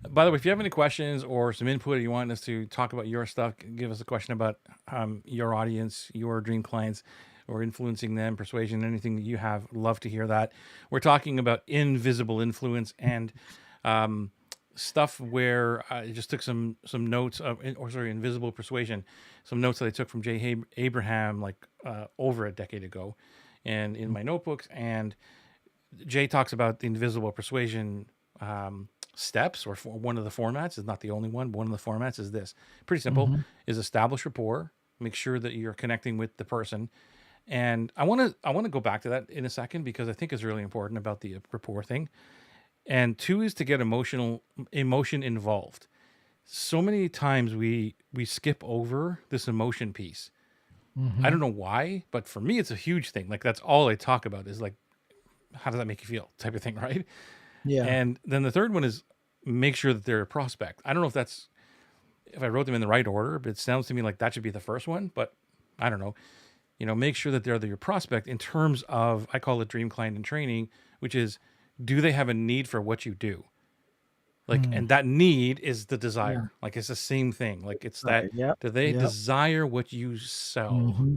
S1: By the way, if you have any questions or some input, or you want us to talk about your stuff, give us a question about your audience, your dream clients, or influencing them, persuasion, anything that you have. Love to hear that. We're talking about invisible influence and um, stuff where I just took some notes of, or sorry, invisible persuasion, some notes that I took from Abraham like over a decade ago, and in my notebooks. And Jay talks about the invisible persuasion steps, or one of the formats is not the only one. One of the formats is this. Pretty simple.
S2: Mm-hmm.
S1: Is establish rapport. Make sure that you're connecting with the person. And I want to go back to that in a second because I think it's really important about the rapport thing. And two is to get emotion involved. So many times we skip over this emotion piece. I
S2: Mm-hmm.
S1: don't know why, but for me it's a huge thing. Like that's all I talk about is like how does that make you feel type of thing, right?
S2: Yeah.
S1: And then the third one is make sure that they're a prospect. I don't know if that's if I wrote them in the right order, but it sounds to me like that should be the first one. But I don't know. Make sure that they're your prospect in terms of I call it dream client and training, which is do they have a need for what you do? Like,
S2: Mm.
S1: and that need is the
S2: Yeah.
S1: desire. Like it's the same thing. Like it's that
S2: Right. Yep.
S1: do they
S2: Yep.
S1: desire what you sell?
S2: Hmm.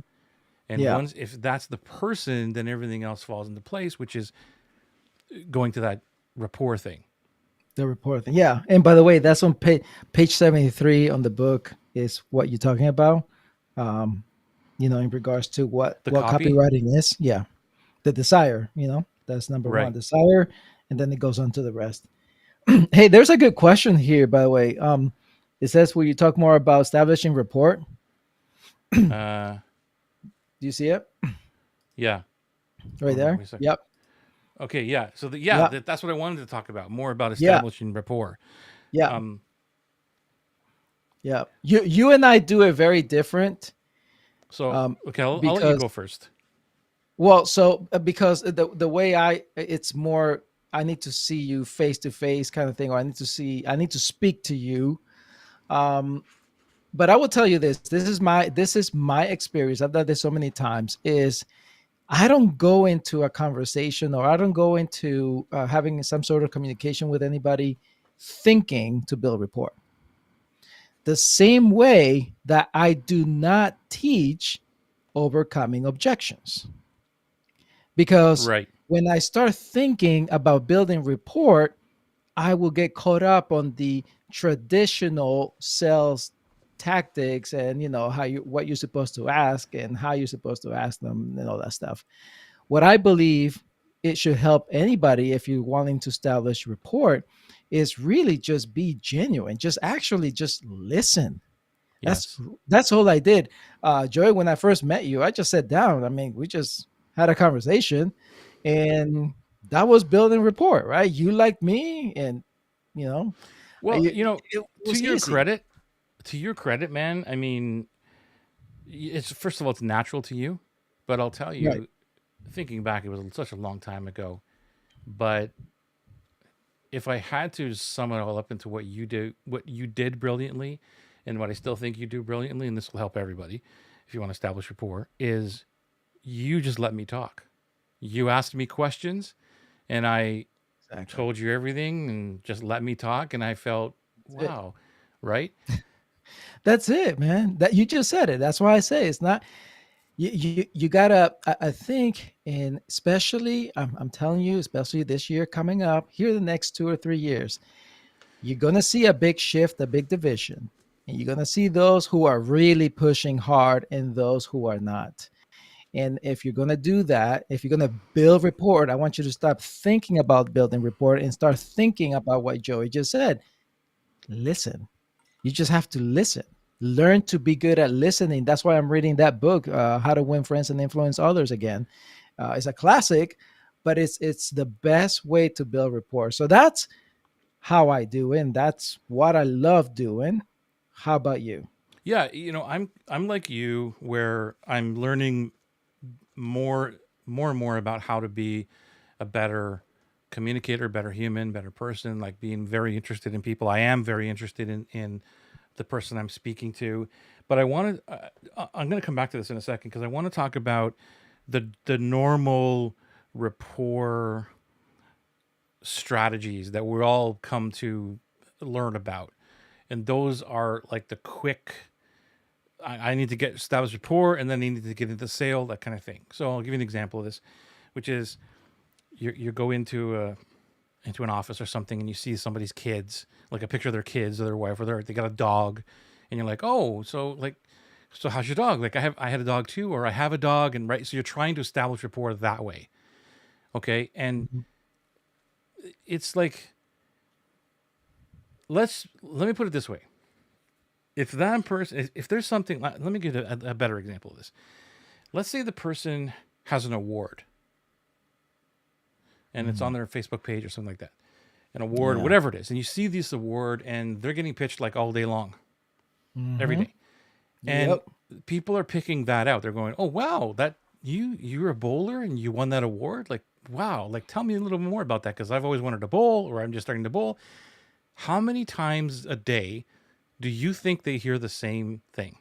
S1: And
S2: Yeah.
S1: once if that's the person, then everything else falls into place, which is going to that rapport thing.
S2: The report thing. Yeah. And by the way, that's on page 73 on the book is what you're talking about. Um, in regards to
S1: The
S2: what
S1: copy,
S2: copywriting is. Yeah. The desire, that's number one,
S1: right?
S2: desire. And then it goes on to the rest. Hey, there's a good question here, by the way. It says, will you talk more about establishing rapport?
S1: Uh,
S2: Do you see it
S1: yeah.
S2: right
S1: Hold on,
S2: there?
S1: wait a second.
S2: Yep.
S1: Okay, yeah. So
S2: Yep.
S1: that's what I wanted to talk about more about
S2: Yeah.
S1: establishing rapport.
S2: Yeah.
S1: Um,
S2: Yeah. You and I do it very different.
S1: so
S2: Um,
S1: okay, I'll let you
S2: because
S1: go first.
S2: well, so because the way it's more, I need to see you face to face kind of thing, or I need to speak to you. Um, but I will tell you this. This is my experience. I've done this so many times. Is I don't go into a conversation, or I don't go into having some sort of communication with anybody thinking to build rapport. The same way that I do not teach overcoming objections. Because
S1: Right.
S2: when I start thinking about building rapport, I will get caught up on the traditional sales tactics, and how you what you're supposed to ask and how you're supposed to ask them and all that stuff. What I believe it should help anybody if you're wanting to establish rapport is really just be genuine. Just actually just listen. That's
S1: Yes.
S2: that's all I did. Joy, when I first met you, I just sat down. I mean, we just had a conversation, and that was building rapport, right? You liked me, and you know,
S1: Well,
S2: it
S1: to
S2: was
S1: your
S2: easy.
S1: credit, man, I mean, it's first of all, it's natural to you, but I'll tell
S2: Right.
S1: you, thinking back, it was such a long time ago. But if I had to sum it all up into what you did brilliantly, and what I still think you do brilliantly, and this will help everybody if you want to establish rapport, is you just let me talk. You asked me questions, and I
S2: Exactly.
S1: told you everything, and just let me talk, and I felt,
S2: That's it.
S1: wow, right?
S2: That's it, man. That you just said it. That's why I say it's not. You gotta. I think, and especially, I'm telling you, especially this year coming up, here the next 2 or 3 years, you're going to see a big shift, a big division. And you're going to see those who are really pushing hard and those who are not. And if you're going to do that, if you're going to build rapport, I want you to stop thinking about building rapport and start thinking about what Joey just said. Listen. You just have to listen. Learn to be good at listening. That's why I'm reading that book, How to Win Friends and Influence Others again. It's a classic, but it's the best way to build rapport. So that's how I do it, and that's what I love doing. How about you?
S1: Yeah, I'm like you, where I'm learning more and more about how to be a better communicator, better human, better person, like being very interested in people. I am very interested in the person I'm speaking to. But I'm going to come back to this in a second, because I want to talk about the normal rapport strategies that we all come to learn about. And those are like the quick, I need to get established rapport, and then I need to get into sale, that kind of thing. So I'll give you an example of this, which is you go into an office or something, and you see somebody's kids, like a picture of their kids or their wife, or they got a dog, and you're like, oh, so how's your dog? Like I had a dog too, or I have a dog, and right. So you're trying to establish rapport that way, okay? And
S2: Mhm.
S1: it's like, let me put it this way: if that person, if there's something, let me give a better example of this. Let's say the person has an award, and it's on
S2: Mm.
S1: their Facebook page or something like that, an award,
S2: Yeah.
S1: whatever it is, and you see this award, and they're getting pitched like all day long, every
S2: Hmm.
S1: day, and
S2: Yep.
S1: people are picking that out. They're going, "Oh wow, that you're a bowler and you won that award! Like wow, like tell me a little more about that, because I've always wanted to bowl, or I'm just starting to bowl." How many times a day do you think they hear the same thing?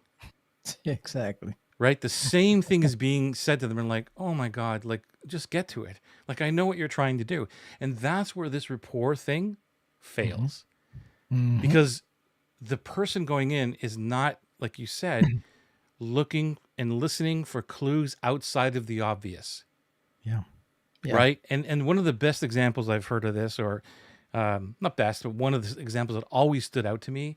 S2: Exactly.
S1: Right? The same thing is being said to them, and like, oh my God, like just get to it. Like I know what you're trying to do. And that's where this rapport thing
S2: Hmm.
S1: fails.
S2: Hmm.
S1: Because the person going in is not, like you said, looking and listening for clues outside of the obvious.
S2: Yeah. Yeah.
S1: Right. And one of the best examples I've heard of this, or not best, but one of the examples that always stood out to me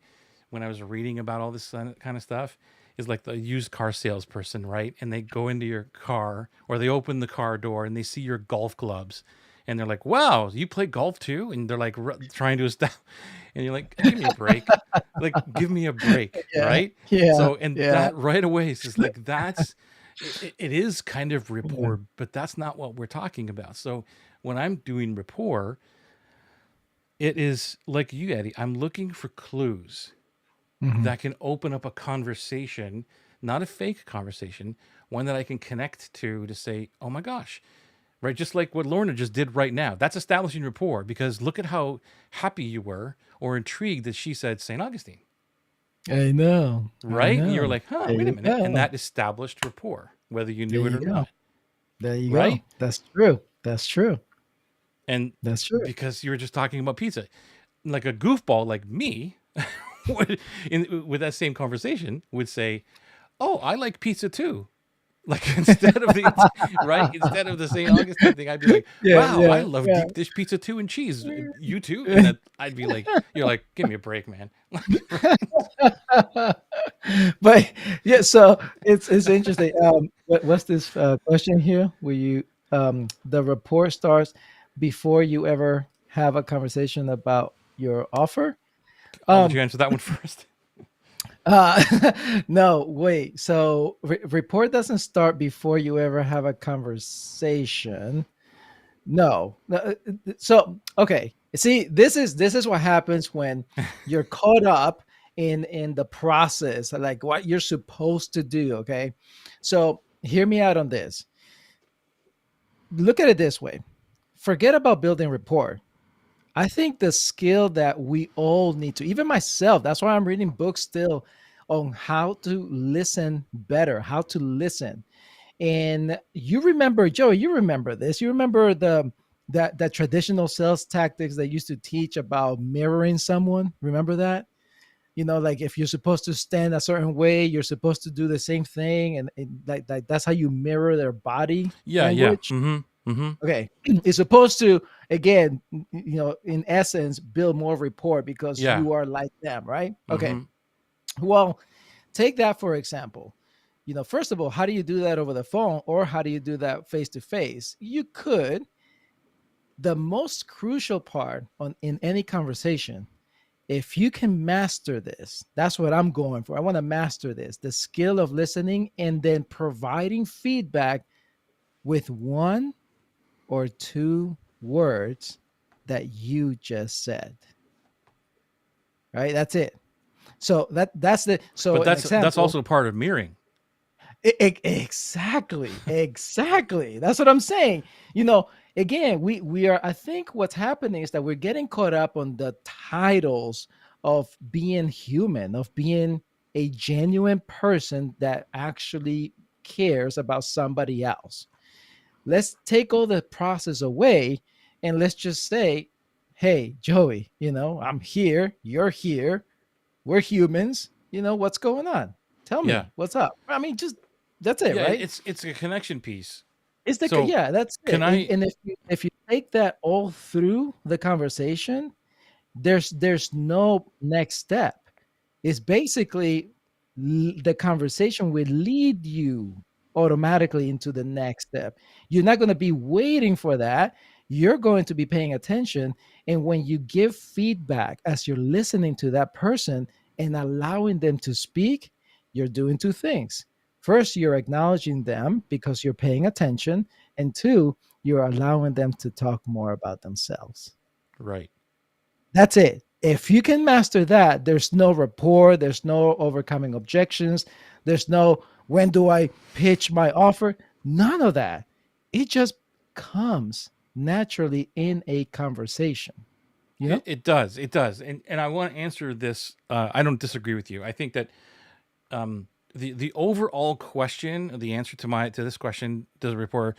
S1: when I was reading about all this kind of stuff, is like the used car salesperson, right? And they go into your car, or they open the car door, and they see your golf clubs, and they're like, "Wow, you play golf too?" And they're like trying to establish, and you're like, "Give me a break, like give me a break,
S2: Yeah.
S1: right?"
S2: Yeah.
S1: So, and
S2: Yeah.
S1: that right away is just like it is kind of
S2: Yeah.
S1: rapport, but that's not what we're talking about. So when I'm doing rapport, it is like you, Eddie. I'm looking for clues
S2: Mhm.
S1: that can open up a conversation, not a fake conversation, one that I can connect to say, "Oh my gosh." Right, just like what Lorna just did right now. That's establishing rapport because look at how happy you were or intrigued that she said St. Augustine,
S2: I know. I
S1: right? And you're
S2: know.
S1: like, huh,
S2: There
S1: wait a
S2: you
S1: minute. And
S2: go.
S1: that established rapport, whether you
S2: There
S1: knew it
S2: you
S1: or
S2: go.
S1: not,
S2: There you go.
S1: right?
S2: That's true. That's true.
S1: And
S2: That's true.
S1: because you were just talking about pizza, like a goofball like me, with that same conversation, would say, "Oh, I like pizza too." Like instead of the right, instead of the St. Augustine thing, I'd be like,
S2: Yeah,
S1: "Wow, I
S2: yeah,
S1: love
S2: yeah.
S1: deep dish pizza too and cheese. You too?" And that I'd be like, "You're like, give me a break, man."
S2: But yeah, so it's interesting. What's this question here? Where you the report starts before you ever have a conversation about your offer?
S1: I'll let
S2: Um,
S1: you answer that one first.
S2: uh, no, wait. So report doesn't start before you ever have a conversation. No. So, okay. See, this is what happens when you're caught up in the process, like what you're supposed to do, okay? So, hear me out on this. Look at it this way. Forget about building rapport. I think the skill that we all need to, even myself, that's why I'm reading books still on how to listen better, how to listen. And you remember, Joe, you remember this. You remember that traditional sales tactics they used to teach about mirroring someone. Remember that? Like if you're supposed to stand a certain way, you're supposed to do the same thing, and like that's how you mirror their body
S1: Yeah, yeah.
S2: language.
S1: Mm-hmm. Mm-hmm.
S2: Okay, it's supposed to again, in essence, build more rapport because
S1: Yeah.
S2: you are like them, right? Okay.
S1: Mm-hmm.
S2: Well, take that for example. First of all, how do you do that over the phone or how do you do that face to face? You could. The most crucial part in any conversation, if you can master this, that's what I'm going for. I want to master this, the skill of listening and then providing feedback with one or two words that you just said. Right? That's it. So that's the so
S1: But
S2: an
S1: that's
S2: example.
S1: also part of mirroring.
S2: Exactly, exactly. That's what I'm saying. You know, again, we are. I think what's happening is that we're getting caught up on the titles of being human, of being a genuine person that actually cares about somebody else. Let's take all the process away and let's just say, "Hey, Joey, I'm here. You're here. We're humans. What's going on? Tell
S1: Yeah.
S2: me what's up." I mean, just that's it,
S1: Yeah,
S2: right?
S1: it's a connection piece.
S2: It's
S1: So
S2: yeah, that's
S1: can
S2: it. And
S1: I
S2: and if you take that all through the conversation, there's no next step. It's basically the conversation will lead you automatically into the next step. You're not going to be waiting for that. You're going to be paying attention. And when you give feedback as you're listening to that person and allowing them to speak, you're doing two things. First, you're acknowledging them because you're paying attention. And two, you're allowing them to talk more about themselves.
S1: right.
S2: That's it. If you can master that, there's no rapport, there's no overcoming objections, there's no when do I pitch my offer? None of that. It just comes naturally in a conversation, you know?
S1: It does. It does. And I want to answer this. I don't disagree with you. I think that the overall question, the answer to this question, does a rapport?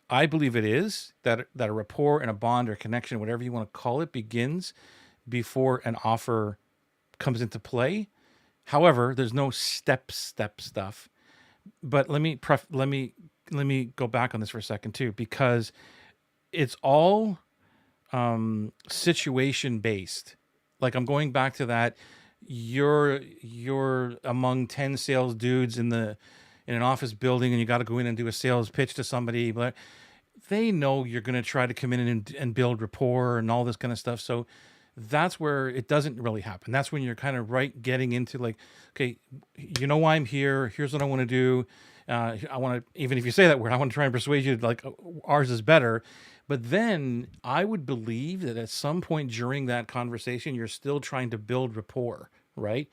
S1: I believe it is that a rapport and a bond or connection, whatever you want to call it, begins before an offer comes into play. However, there's no step stuff. But let me go back on this for a second too, because it's all situation based. Like I'm going back to that. You're among 10 sales dudes in an office building, and you got to go in and do a sales pitch to somebody. But they know you're going to try to come in and build rapport and all this kind of stuff. So that's where it doesn't really happen. That's when you're kind of right getting into like, okay, you know why I'm here. Here's what I want to do. I want to, even if you say that word, I want to try and persuade you like ours is better. But then I would believe that at some point during that conversation, you're still trying to build rapport, right?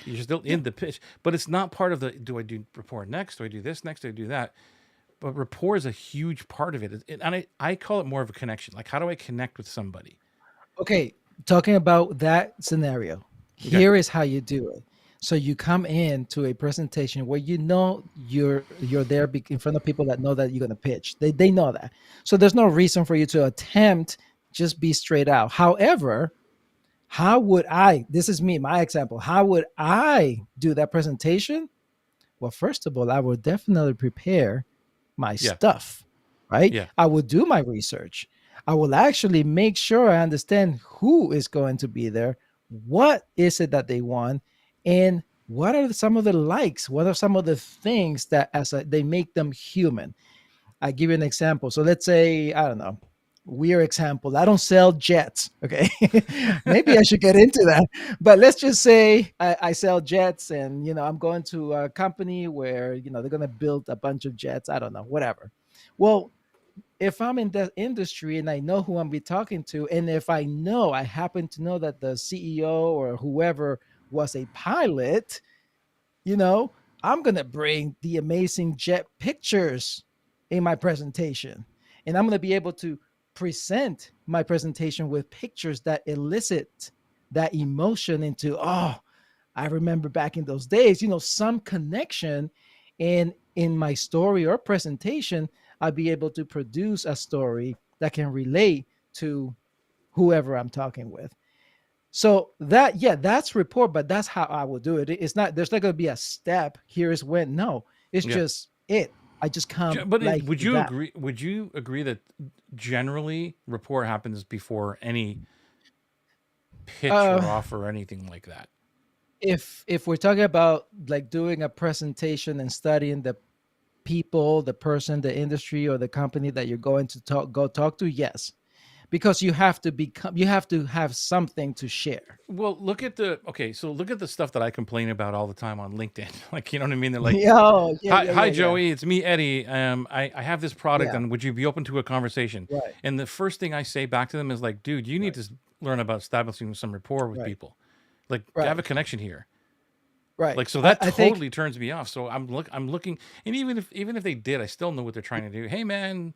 S1: You're still
S2: Yeah.
S1: in the pitch, but it's not part of the, do I do rapport next? Do I do this next? Do I do that? But rapport is a huge part of it. And I call it more of a connection. Like, how do I connect with somebody?
S2: Okay, talking about that scenario,
S1: Okay.
S2: here is how you do it. So you come in to a presentation where you know you're there in front of people that know that you're going to pitch. They know that. So there's no reason for you to attempt just be straight out. However, how would I, this is me, my example, how would I do that presentation? Well, first of all, I would definitely prepare my
S1: Yeah.
S2: stuff, right?
S1: Yeah.
S2: I would do my research. I will actually make sure I understand who is going to be there, what is it that they want, and what are some of the likes, what are some of the things that they make them human. I give you an example. So let's say, I don't know, weird example. I don't sell jets. Okay. Maybe I should get into that. But let's just say I sell jets and, I'm going to a company where, they're going to build a bunch of jets. I don't know, whatever. Well, if I'm in the industry and I know who I'm be talking to, and if I happen to know that the CEO or whoever was a pilot, you know, I'm going to bring the amazing jet pictures in my presentation. And I'm going to be able to present my presentation with pictures that elicit that emotion into, oh, I remember back in those days, some connection. And in my story or presentation, I'll be able to produce a story that can relate to whoever I'm talking with. So that, yeah, that's rapport, but that's how I will do it. It's not, there's not going to be a step. Here's when. No, it's
S1: Yeah.
S2: just it. I just come
S1: But
S2: like
S1: would you
S2: that.
S1: agree? Would you agree that generally rapport happens before any pitch
S2: Uh,
S1: or offer or anything like that?
S2: if we're talking about like doing a presentation and studying the people, the person, the industry, or the company that you're going to go talk to, yes, because you have to have something to share.
S1: Well, look at the stuff that I complain about all the time on LinkedIn. Like, you know what I mean? They're like,
S2: Yeah, oh, yeah,
S1: Hi,
S2: yeah, yeah, yeah,
S1: Joey. It's me, Eddie. I have this product,
S2: yeah.
S1: and would you be open to a conversation?
S2: Right,
S1: And the first thing I say back to them is like, dude, you need
S2: right,
S1: to learn about establishing some rapport with
S2: right,
S1: people. Like, have
S2: right,
S1: a connection here.
S2: right.
S1: Like, so
S2: I,
S1: that
S2: I think
S1: totally turns me off. So I'm looking, and even if they did, I still know what they're trying to do. Hey, man,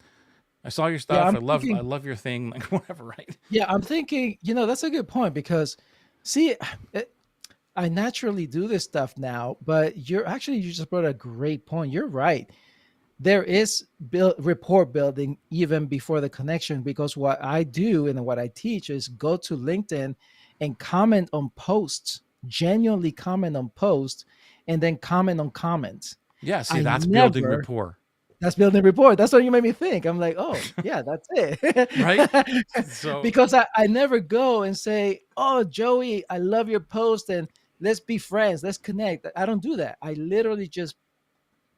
S1: I saw your
S2: yeah,
S1: stuff. I love your thing. Like, whatever, right?
S2: I'm thinking, that's a good point because see, it, I naturally do this stuff now, but you just brought a great point. You're right. There is rapport building even before the connection because what I do and what I teach is go to LinkedIn and comment on posts, genuinely comment on posts, and then comment on comments.
S1: Yeah. See,
S2: I
S1: that's building
S2: never
S1: rapport,
S2: That's building rapport. That's what you made me think. I'm like, oh yeah, that's
S1: right?
S2: it.
S1: So
S2: Because I never go and say, oh Joey, I love your post and let's be friends, let's connect. I don't do that. I literally just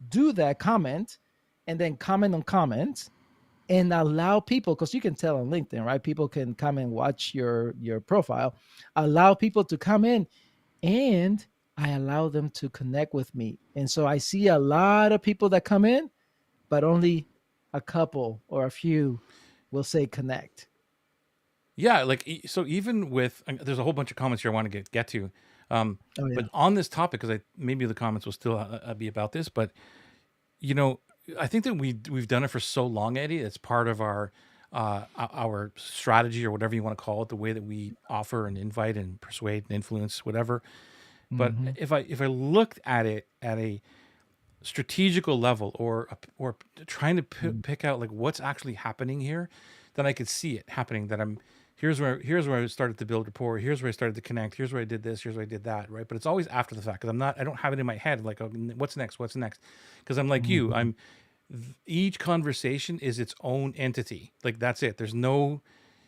S2: do that comment and then comment on comments and allow people, because you can tell on LinkedIn, right? People can come and watch your profile. Allow people to come in and I allow them to connect with me. And so I see a lot of people that come in but only a couple or a few will say connect.
S1: yeah, like so even with there's a whole bunch of comments here I want to get to, um,
S2: Oh
S1: but
S2: yeah.
S1: on this topic because I maybe the comments will still be about this, but you know I think that we've done it for so long, Eddie. It's part of our strategy or whatever you want to call it, the way that we offer and invite and persuade and influence whatever. But
S2: Mm-hmm.
S1: if I looked at it at a strategical level or trying to pick out like what's actually happening here, then I could see it happening. That I'm here's where I started to build rapport. Here's where I started to connect. Here's where I did this. Here's where I did that. Right, but it's always after the fact because I don't have it in my head like, oh, what's next? What's next? Because I'm like you.
S2: Mm-hmm.
S1: Each conversation is its own entity. Like that's it. There's no.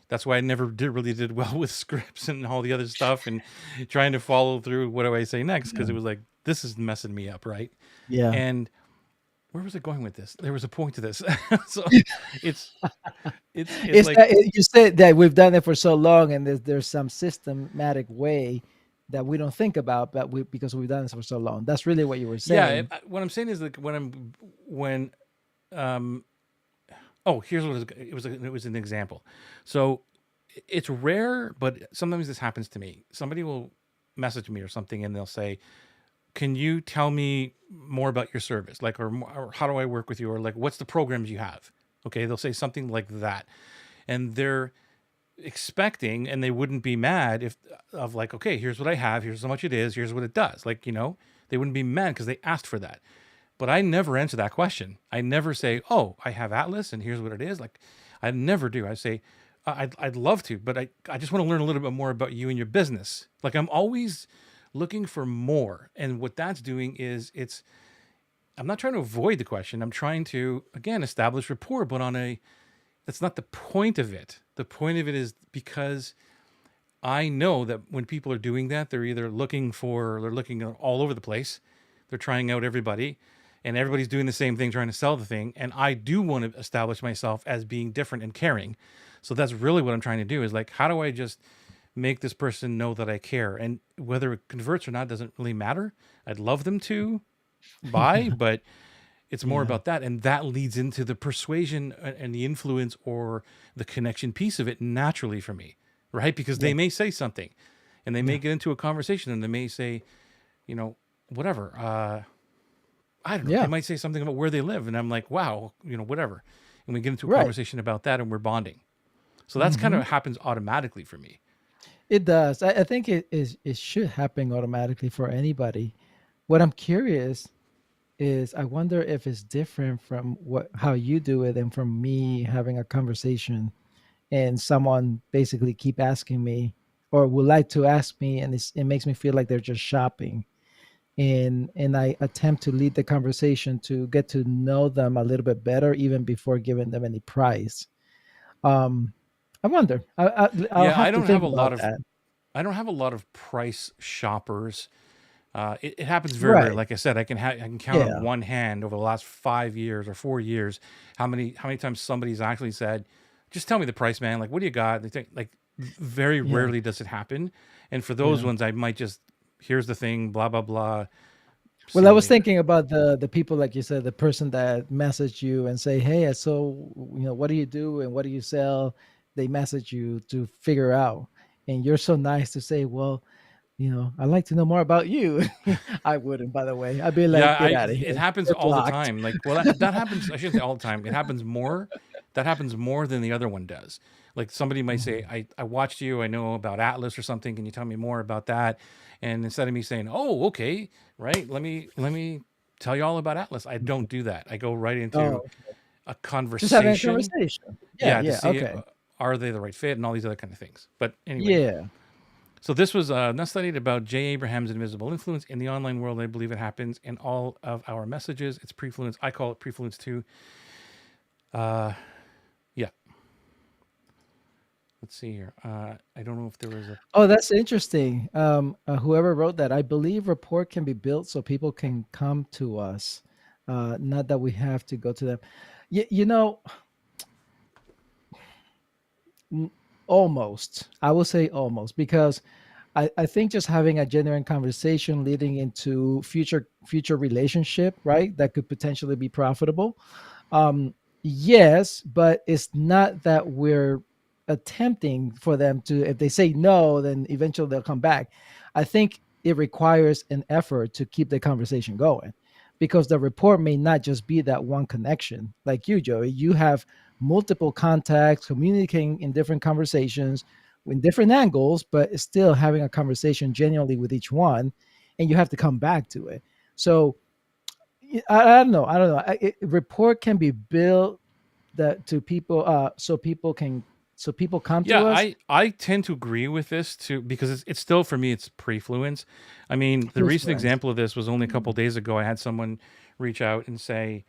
S1: That's why I never really did well with scripts and all the other stuff and trying to follow through. What do I say next? Because
S2: Yeah.
S1: it was like this is messing me up, right?
S2: Yeah.
S1: And where was I going with this? There was a point to this. So it's it's
S2: It's
S1: like,
S2: that you said that we've done it for so long, and there's some systematic way that we don't think about, but we because we've done this for so long. That's really what you were
S1: yeah.
S2: saying.
S1: What I'm saying is like when um oh, here's what it was an example. So it's rare, but sometimes this happens to me. Somebody will message me or something, and they'll say, "Can you tell me more about your service? Like, or how do I work with you? Or like, what's the programs you have?" Okay, they'll say something like that, and they're expecting, and they wouldn't be mad if of like, okay, here's what I have, here's how much it is, here's what it does. Like, they wouldn't be mad because they asked for that. But I never answer that question. I never say, "Oh, I have Atlas and here's what it is." Like, I never do. I say, I'd love to, but I just want to learn a little bit more about you and your business." Like, I'm always looking for more. And what that's doing is I'm not trying to avoid the question. I'm trying to, again, establish rapport, but that's not the point of it. The point of it is because I know that when people are doing that, they're looking all over the place. They're trying out everybody, and everybody's doing the same thing, trying to sell the thing. And I do want to establish myself as being different and caring. So that's really what I'm trying to do is like, how do I just make this person know that I care? And whether it converts or not doesn't really matter. I'd love them to buy,
S2: Yeah,
S1: but it's more
S2: yeah,
S1: about that. And that leads into the persuasion and the influence or the connection piece of it naturally for me, right? Because
S2: yeah,
S1: they may say something and they may
S2: yeah,
S1: get into a conversation and they may say, you know, whatever. I don't know. They
S2: yeah.
S1: might say something about where they live. And I'm like, wow, whatever. And we get into a
S2: Right.
S1: conversation about that and we're bonding. So that's kind
S2: Hmm.
S1: of happens automatically for me.
S2: It does. I think it should happen automatically for anybody. What I'm curious is I wonder if it's different from what how you do it and from me having a conversation and someone basically keep asking me or would like to ask me, and it makes me feel like they're just shopping, and I attempt to lead the conversation to get to know them a little bit better even before giving them any price. um I wonder. I'll
S1: Yeah,
S2: have to think about that.
S1: I don't have a lot of price shoppers. It happens very rare.
S2: Right.
S1: Like I said, I can count on
S2: Yeah.
S1: one hand over the last 5 years or 4 years how many times somebody's actually said, "Just tell me the price, man. Like, what do you got?" They think like very
S2: Yeah.
S1: rarely does it happen. And for those
S2: Yeah.
S1: ones, I might just here's the thing, blah blah blah. See
S2: Well, I
S1: you
S2: was
S1: later.
S2: thinking about the people, like you said, the person that message you and say, "Hey, so what do you do and what do you sell?" They message you to figure out, and you're so nice to say, "Well, I'd like to know more about you." I wouldn't, by the way. I'd be
S1: Yeah,
S2: like, "Get out of
S1: it
S2: here.
S1: happens
S2: You're
S1: all the
S2: blocked."
S1: time. Like, well, that happens. I shouldn't say all the time. It happens more. That happens more than the other one does. Like somebody might say,
S2: Mhm.
S1: I watched you. I know about Atlas or something. Can you tell me more about that?" And instead of me saying, "Oh, okay, right. Let me tell you all about Atlas," I don't do that. I go right into
S2: Oh,
S1: a
S2: just having a
S1: conversation.
S2: conversation. Yeah,
S1: Yeah, to
S2: yeah,
S1: see
S2: okay.
S1: are they the right fit and all these other kind of things. But anyway,
S2: Yeah.
S1: so this was not studied about J. Abraham's invisible influence in the online world. I believe it happens in all of our messages. It's prefluence. I call it prefluence too. Uh, yeah. Let's see here. I don't know if there was a.
S2: Oh, that's interesting. Whoever wrote that, I believe rapport can be built so people can come to us, not that we have to go to them. You know, N- almost. I will say almost because I think just having a genuine conversation leading into future relationship, right? That could potentially be profitable. Yes, but it's not that we're attempting for them to, if they say no, then eventually they'll come back. I think it requires an effort to keep the conversation going because the report may not just be that one connection. Like you, Joey, you have multiple contacts communicating in different conversations in different angles, but still having a conversation genuinely with each one, and you have to come back to it. So I don't know. I don't know. Rapport can be built that to people, so people come
S1: Yeah,
S2: to us.
S1: I tend to agree with this too because it's still for me it's prefluence. I mean, the recent
S2: Influence.
S1: example of this was only a couple days ago. I had someone reach out and say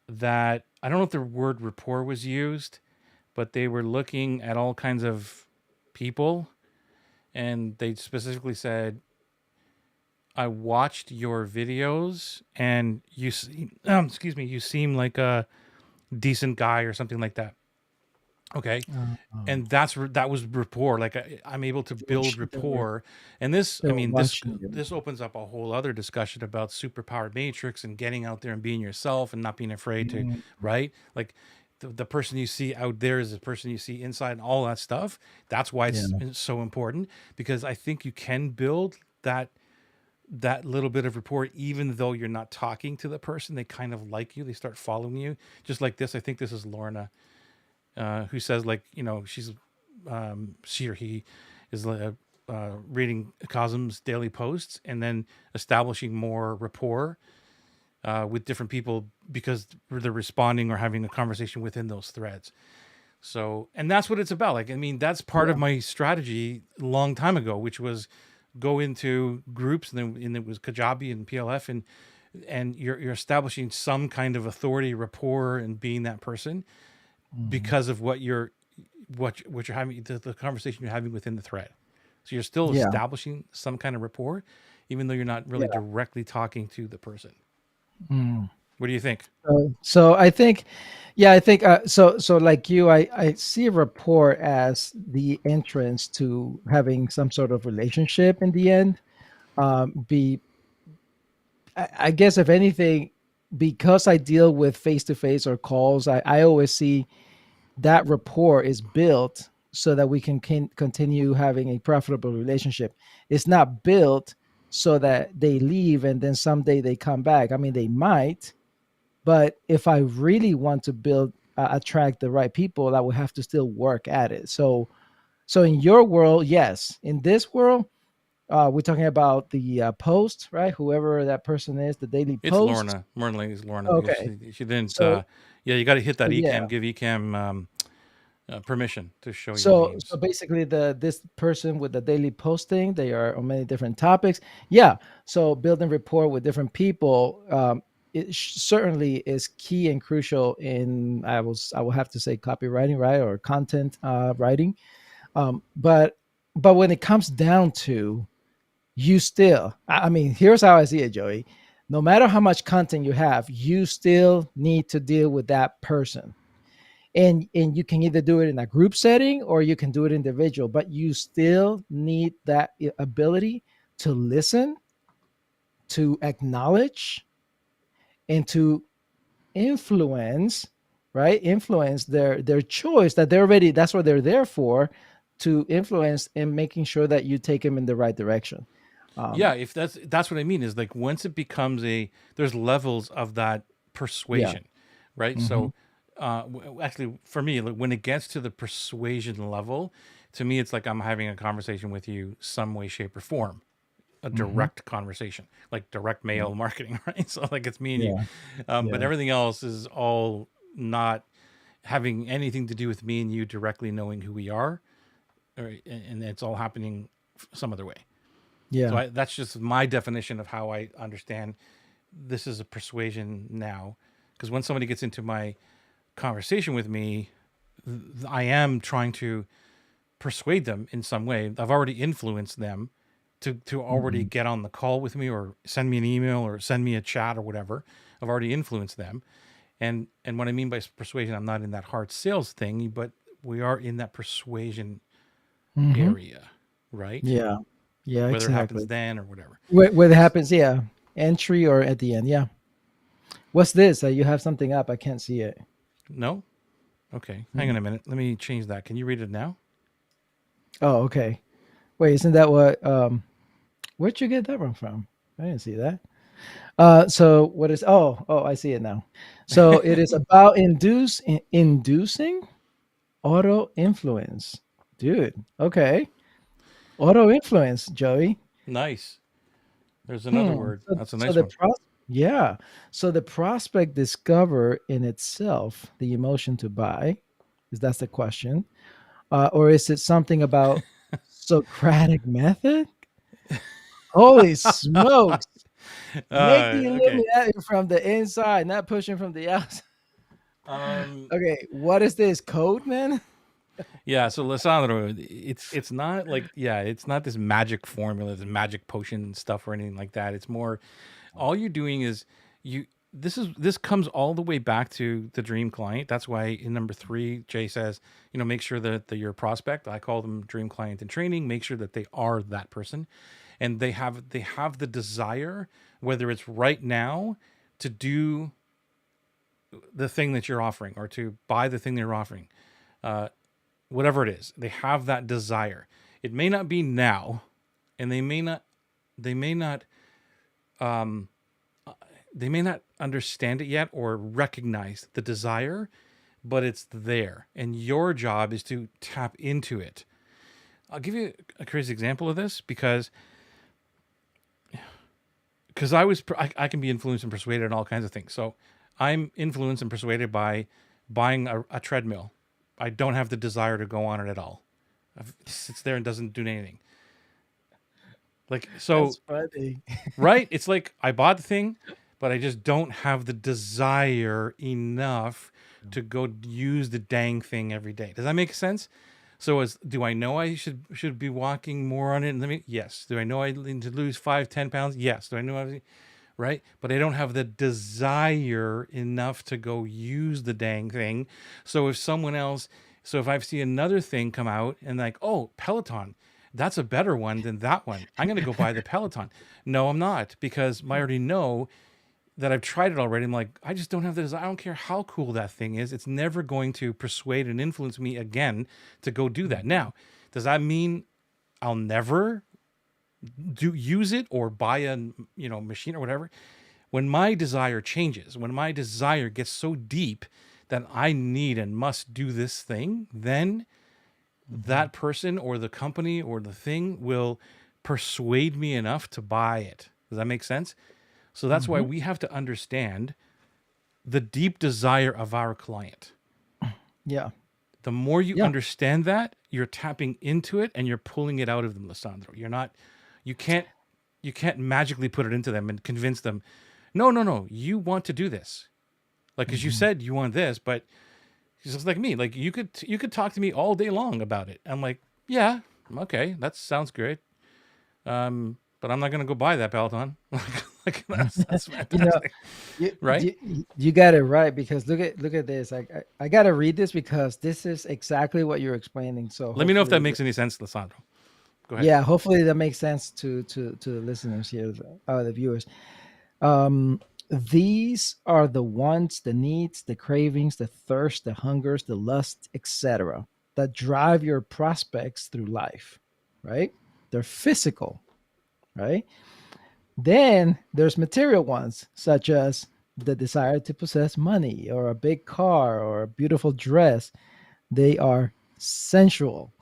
S1: that I don't know if the word rapport was used, but they were looking at all kinds of people and they specifically said, I watched your videos, and excuse me, you seem like a decent guy or something like that. Okay, and that was rapport. Like I'm able to build rapport, and this,
S2: they
S1: I
S2: were
S1: mean,
S2: watching you.
S1: this opens up a whole other discussion about superpower matrix and getting out there and being yourself and not being afraid to,
S2: Mm,
S1: right? Like the person you see out there is the person you see inside, and all that stuff. That's why
S2: yeah.
S1: it's so important, because I think you can build that little bit of rapport even though you're not talking to the person. They kind of like you. They start following you, just like this. I think this is Lorna, who says, like, she's she or he is reading Cosm's daily posts and then establishing more rapport with different people because they're responding or having a conversation within those threads. So, and that's what it's about. Like, I mean, that's part of
S2: Yeah.
S1: my strategy a long time ago, which was go into groups, and it was Kajabi and PLF, and you're establishing some kind of authority, rapport, and being that person
S2: Mhm.
S1: because of what you're having, the conversation you're having within the thread. So you're still
S2: Yeah.
S1: establishing some kind of rapport, even though you're not really
S2: Yeah.
S1: directly talking to the person.
S2: Mm.
S1: What do you think?
S2: So I think, yeah, I think so like you, I see rapport as the entrance to having some sort of relationship in the end. Be I guess if anything, because I deal with face to face or calls, I always see that rapport is built so that we can continue having a profitable relationship. It's not built so that they leave and then someday they come back. I mean, they might, but if I really want to build attract the right people, I will have to still work at it. So in your world, yes. In this world, we're talking about the post, right? Whoever that person is, the daily
S1: It's
S2: post.
S1: Lorna. More than likely, it's Lorna, because
S2: Okay.
S1: she didn't.
S2: So
S1: Yeah, you got to hit
S2: so
S1: that
S2: yeah.
S1: ecam, give ecam permission to show your
S2: So
S1: names.
S2: basically, the this person with the daily posting, they are on many different topics. Yeah. So building rapport with different people, certainly is key and crucial in I will have to say copywriting, right, or content writing. But when it comes down to you still, I mean, here's how I see it, Joey. No matter how much content you have, you still need to deal with that person. And you can either do it in a group setting or you can do it individual, but you still need that ability to listen, to acknowledge, and to influence, right? Influence their choice that they're already, that's what they're there for, to influence and making sure that you take them in the right direction.
S1: Yeah,
S2: um
S1: if that's what I mean, is like once it becomes there's levels of that
S2: yeah.
S1: persuasion, right?
S2: Hmm.
S1: So, actually, for me, like, when it gets to the persuasion level, to me, it's like I'm having a conversation with you, some way, shape, or form, a
S2: Hmm.
S1: direct conversation, like direct mail marketing, right? So, like, it's me and you,
S2: Yeah.
S1: but
S2: Yeah.
S1: everything else is all not having anything to do with me and you directly knowing who we are, and it's all happening some other way. So
S2: Yeah.
S1: that's just my definition of how I understand this is a persuasion now. Because when somebody gets into my conversation with me, I am trying to persuade them in some way. I've already influenced them to already
S2: Hmm.
S1: get on the call with me or send me an email or send me a chat or whatever. I've already influenced them. And what I mean by persuasion, I'm not in that hard sales thing, but we are in that persuasion
S2: Hmm.
S1: area, right?
S2: Yeah. Yeah,
S1: Whether it happens
S2: exactly.
S1: then or whatever.
S2: Where it happens, yeah. Entry or at the end, yeah. What's this? You have something up. I can't see it.
S1: No? Okay, hang on
S2: Mm.
S1: a minute. Let me change that. Can you read it now?
S2: Oh, okay. Wait, isn't that what? Where'd you get that one from? I didn't see that. So what is? Oh, I see it now. So it is about inducing auto influence, dude. Okay, auto influence, Joey.
S1: Nice. There's another
S2: Hmm.
S1: word.
S2: So,
S1: That's a
S2: so
S1: nice
S2: the
S1: one.
S2: pros, yeah. So the prospect discover in itself the emotion to buy. Is that's the question? Or is it something about Socratic method? Holy smokes! Making looking
S1: Okay.
S2: at it from the inside, not pushing from the outside.
S1: Um,
S2: Okay, what is this code, man?
S1: Yeah, so Lissandro, it's not like, yeah, it's not this magic formula, this magic potion stuff or anything like that. It's more, all you're doing is you this comes all the way back to the dream client. That's why in number 3, Jay says, make sure that your prospect, I call them dream client in training, make sure that they are that person, and they have the desire, whether it's right now, to do the thing that you're offering or to buy the thing they're offering, whatever it is. They have that desire. It may not be now, and they may not they may not understand it yet or recognize the desire, but it's there. And your job is to tap into it. I'll give you a crazy example of this because I can be influenced and persuaded on all kinds of things. So I'm influenced and persuaded by buying a treadmill. I don't have the desire to go on it at all. It sits there and doesn't do anything. Like, so,
S2: That's funny.
S1: right? It's like I bought the thing, but I just don't have the desire enough to go use the dang thing every day. Does that make sense? So, do I know I should be walking more on it? Yes. Do I know I need to lose 5-10 pounds? Yes. Do I know right? But I don't have the desire enough to go use the dang thing. So if I see another thing come out and like, oh, Peloton, that's a better one than that one, I'm going to go buy the Peloton. No, I'm not, because I already know that I've tried it already. I'm like, I just don't have the desire. I don't care how cool that thing is. It's never going to persuade and influence me again to go do that. Now, does that mean I'll never use it or buy a machine or whatever? When my desire changes, when my desire gets so deep that I need and must do this thing, then that person or the company or the thing will persuade me enough to buy it. Does that make sense? So that's why
S2: Hmm.
S1: we have to understand the deep desire of our client.
S2: Yeah.
S1: The more you
S2: Yeah.
S1: understand that, you're tapping into it and you're pulling it out of them, Lissandro. You can't, you can't magically put it into them and convince them, no, no, no, you want to do this. Like, as you
S2: Hmm.
S1: said, you want this, but it's just like me. Like, you could talk to me all day long about it. I'm like, yeah, okay, that sounds great. But I'm not gonna go buy that Peloton. Like, that's
S2: You know,
S1: fantastic,
S2: you,
S1: right?
S2: you got it right, because look at this. I got to read this because this is exactly what you're explaining. So
S1: Let me know if that
S2: hopefully,
S1: makes any sense, Lissandro. Go ahead.
S2: yeah, hopefully that makes sense to the listeners here, the viewers. Um, these are the wants, the needs, the cravings, the thirst, the hungers, the lust, etc., that drive your prospects through life, right? They're physical, right? Then there's material ones, such as the desire to possess money or a big car or a beautiful dress. They are sensual,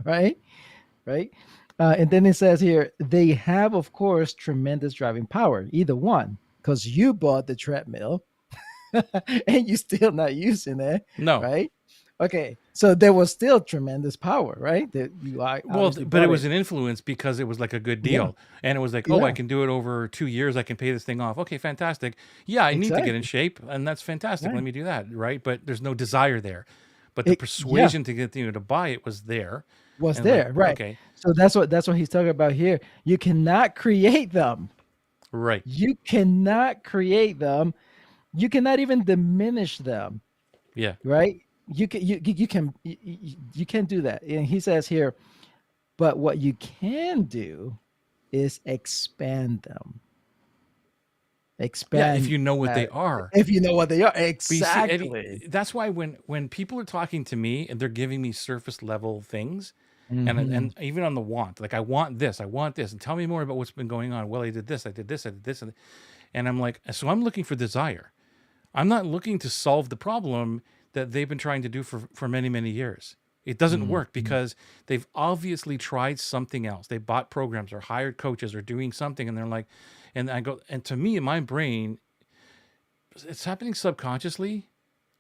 S2: right? Right. And then it says here, they have, of course, tremendous driving power, either one, because you bought the treadmill and you're still not using it,
S1: No.
S2: right? Okay, so there was still tremendous power, right? That you
S1: Well,
S2: obviously
S1: but it
S2: bought
S1: was
S2: it.
S1: an influence because it was like a good
S2: Yeah,
S1: deal. And it was like, oh, I
S2: yeah,
S1: can do it over 2 years. I can pay this thing off. Okay, fantastic. Yeah, I need to get in
S2: exactly.
S1: shape, and that's fantastic. Let
S2: Right.
S1: me do that, right? But there's no desire there. But the
S2: Yeah,
S1: persuasion to get you to buy it was there.
S2: was
S1: And like,
S2: there, right?
S1: okay,
S2: So that's what he's talking about here. You cannot create them.
S1: right.
S2: You cannot create them. You cannot even diminish them,
S1: Yeah.
S2: right? You can do that. And he says here, but what you can do is expand them.
S1: Yeah, if
S2: Expand
S1: you know what they
S2: that
S1: are.
S2: if you know what they are.
S1: But you see, Eddie,
S2: Exactly.
S1: that's why when people are talking to me and they're giving me surface level things,
S2: Hmm.
S1: and even on the want, like I want this, and tell me more about what's been going on. Well, I did this, I did this, I did this, and I'm like, so I'm looking for desire. I'm not looking to solve the problem that they've been trying to do for many, many years. It doesn't
S2: Hmm.
S1: work because they've obviously tried something else. They bought programs or hired coaches or doing something, and they're like, and I go, and to me, in my brain, it's happening subconsciously,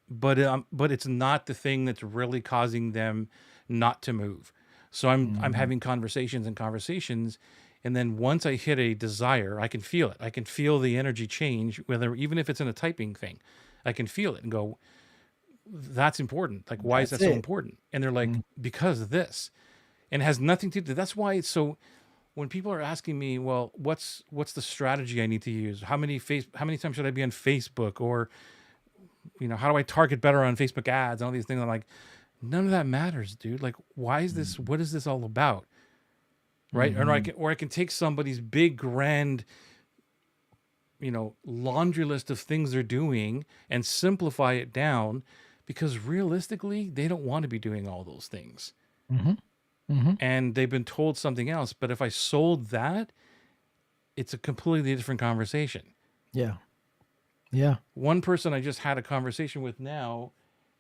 S1: but it's not the thing that's really causing them not to move. So I'm
S2: Hmm.
S1: having conversations and conversations, and then once I hit a desire, I can feel it. I can feel the energy change, whether even if it's in a typing thing, I can feel it and go, that's important. Like, why is
S2: That's
S1: that so
S2: it.
S1: important? And they're like,
S2: Mm,
S1: because of this. And it has nothing to do. That's why it's so, when people are asking me, well, what's the strategy I need to use? How many times should I be on Facebook? Or, how do I target better on Facebook ads and all these things? I'm like, none of that matters, dude. Like, why is this,
S2: mm,
S1: what is this all about? Right?
S2: mhm,
S1: Or I can take somebody's big, grand, laundry list of things they're doing and simplify it down, because realistically, they don't want to be doing all those things.
S2: mhm, mhm.
S1: And they've been told something else. But if I sold that, it's a completely different conversation.
S2: Yeah. Yeah.
S1: One person I just had a conversation with now,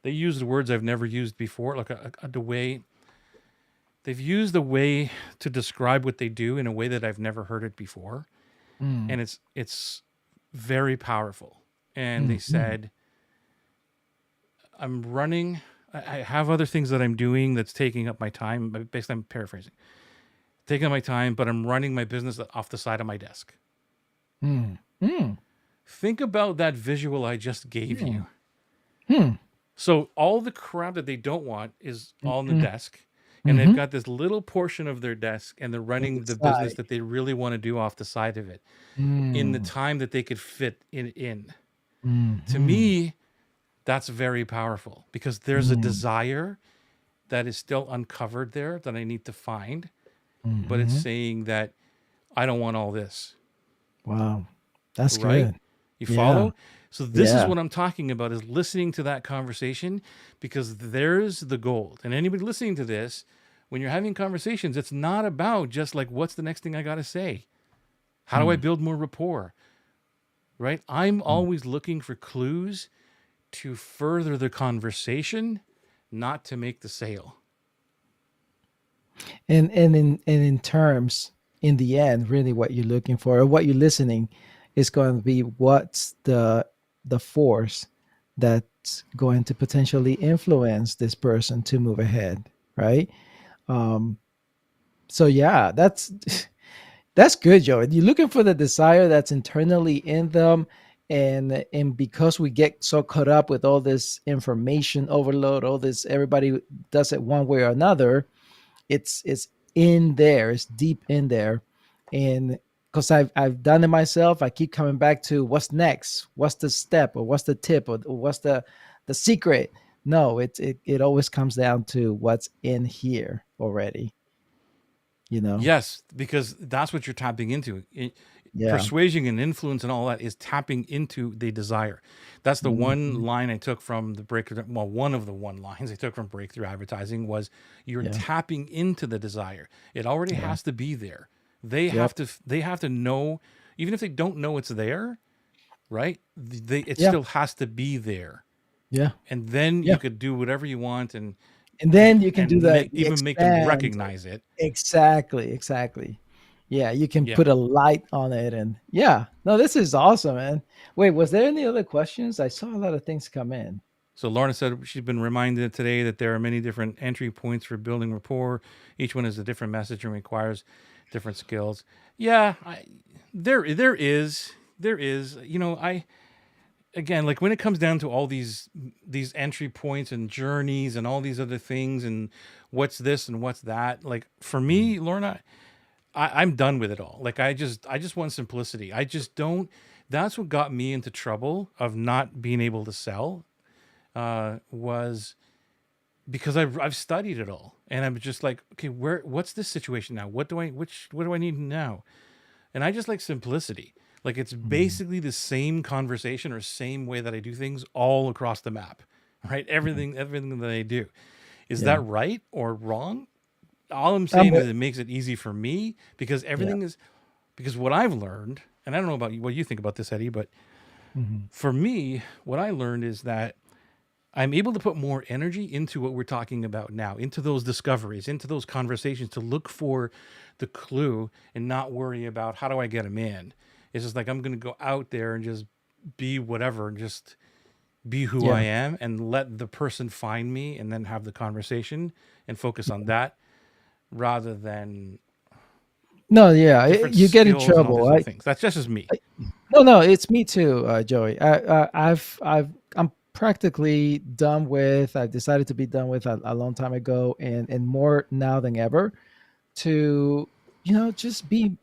S1: they used words I've never used before, like the way they've used a way to describe what they do in a way that I've never heard it before.
S2: Mm,
S1: And it's very powerful. And they
S2: mm, mm,
S1: said, I'm running, I have other things that I'm doing that's taking up my time. But basically, I'm paraphrasing, taking up my time, but I'm running my business off the side of my desk.
S2: mm, mm,
S1: Think about that visual I just gave
S2: mm,
S1: you.
S2: mm,
S1: So all the crap that they don't want is
S2: mm,
S1: all on the
S2: mm,
S1: desk, and they've
S2: mhm.
S1: got this little portion of their desk, and they're
S2: On the
S1: running the business
S2: side.
S1: that they really want to do off the side of it in the
S2: Mm,
S1: time that they could fit in. To
S2: mhm,
S1: me, that's very powerful, because there's a
S2: mm,
S1: desire that is still uncovered there that I need to find, but it's
S2: mhm.
S1: saying that I don't want all this,
S2: Wow. That's
S1: right?
S2: good.
S1: You
S2: Yeah.
S1: follow? So this is
S2: Yeah.
S1: what I'm talking about, is listening to that conversation, because there's the gold. And anybody listening to this, when you're having conversations, it's not about just like, what's the next thing I got to say? How do I
S2: Mm,
S1: build more rapport? Right? I'm
S2: mm.
S1: always looking for clues to further the conversation, not to make the sale.
S2: And in terms, in the end, really what you're looking for or what you're listening is going to be what's the force that's going to potentially influence this person to move ahead, right? Um, so yeah, that's good, Joe. You're looking for the desire that's internally in them, and because we get so caught up with all this information overload, all this everybody does it one way or another, it's in there, it's deep in there. And because I've done it myself, I keep coming back to what's next, what's the step, or what's the tip, or what's the secret. No, it always comes down to what's in here already, you know.
S1: Yes, because that's what you're tapping into.
S2: Yeah.
S1: Persuasion and influence and all that is tapping into the desire. That's the one
S2: Mhm.
S1: line I took from the breakthrough. Well, one of the one lines I took from breakthrough advertising was, you're
S2: Yeah.
S1: tapping into the desire. It already
S2: Yeah.
S1: has to be there. They
S2: Yep.
S1: have to. They have to know, even if they don't know it's there. Right? It
S2: Yeah.
S1: still has to be there,
S2: Yeah.
S1: and then you
S2: Yeah.
S1: could do whatever you want, and
S2: And then you can do the
S1: even make them
S2: expand.
S1: recognize it.
S2: Exactly, exactly. Yeah, you can
S1: Yeah.
S2: put a light on it, and yeah. No, this is awesome, man. Wait, was there any other questions? I saw a lot of things come in.
S1: So Lorna said she's been reminded today that there are many different entry points for building rapport. Each one is a different message and requires different skills. Yeah, there is. I again, like, when it comes down to all these entry points and journeys and all these other things, and what's this and what's that, like, for
S2: Mm,
S1: me, Lorna, I'm done with it all. Like, I just want simplicity. I just don't. That's what got me into trouble of not being able to sell. Was because I've studied it all, and I'm just like, okay, what's this situation now? What do I need now? And I just like simplicity. Like, it's
S2: mm,
S1: basically the same conversation or same way that I do things all across the map, right?
S2: mm.
S1: Everything that I do. Is that
S2: Yeah.
S1: right or wrong? All I'm
S2: I'm
S1: saying
S2: with,
S1: is it makes it easy for me, because
S2: yeah.
S1: everything is, because what I've learned, and I don't know about you, what you think about this, Eddie, but
S2: Mhm.
S1: for me, what I learned is that I'm able to put more energy into what we're talking about now, into those discoveries, into those conversations, to look for the clue and not worry about how do I get them in. It's just like, I'm going to go out there and just be whatever, and just be who I
S2: Yeah.
S1: am, and let the person find me, and then have the conversation and focus on that, rather than
S2: No, yeah,
S1: different
S2: you get in
S1: skills and all
S2: trouble.
S1: these other things. That's just as me.
S2: No, no, it's me too, Joey. I'm practically done with. I decided to be done with a long time ago, and more now than ever to, just be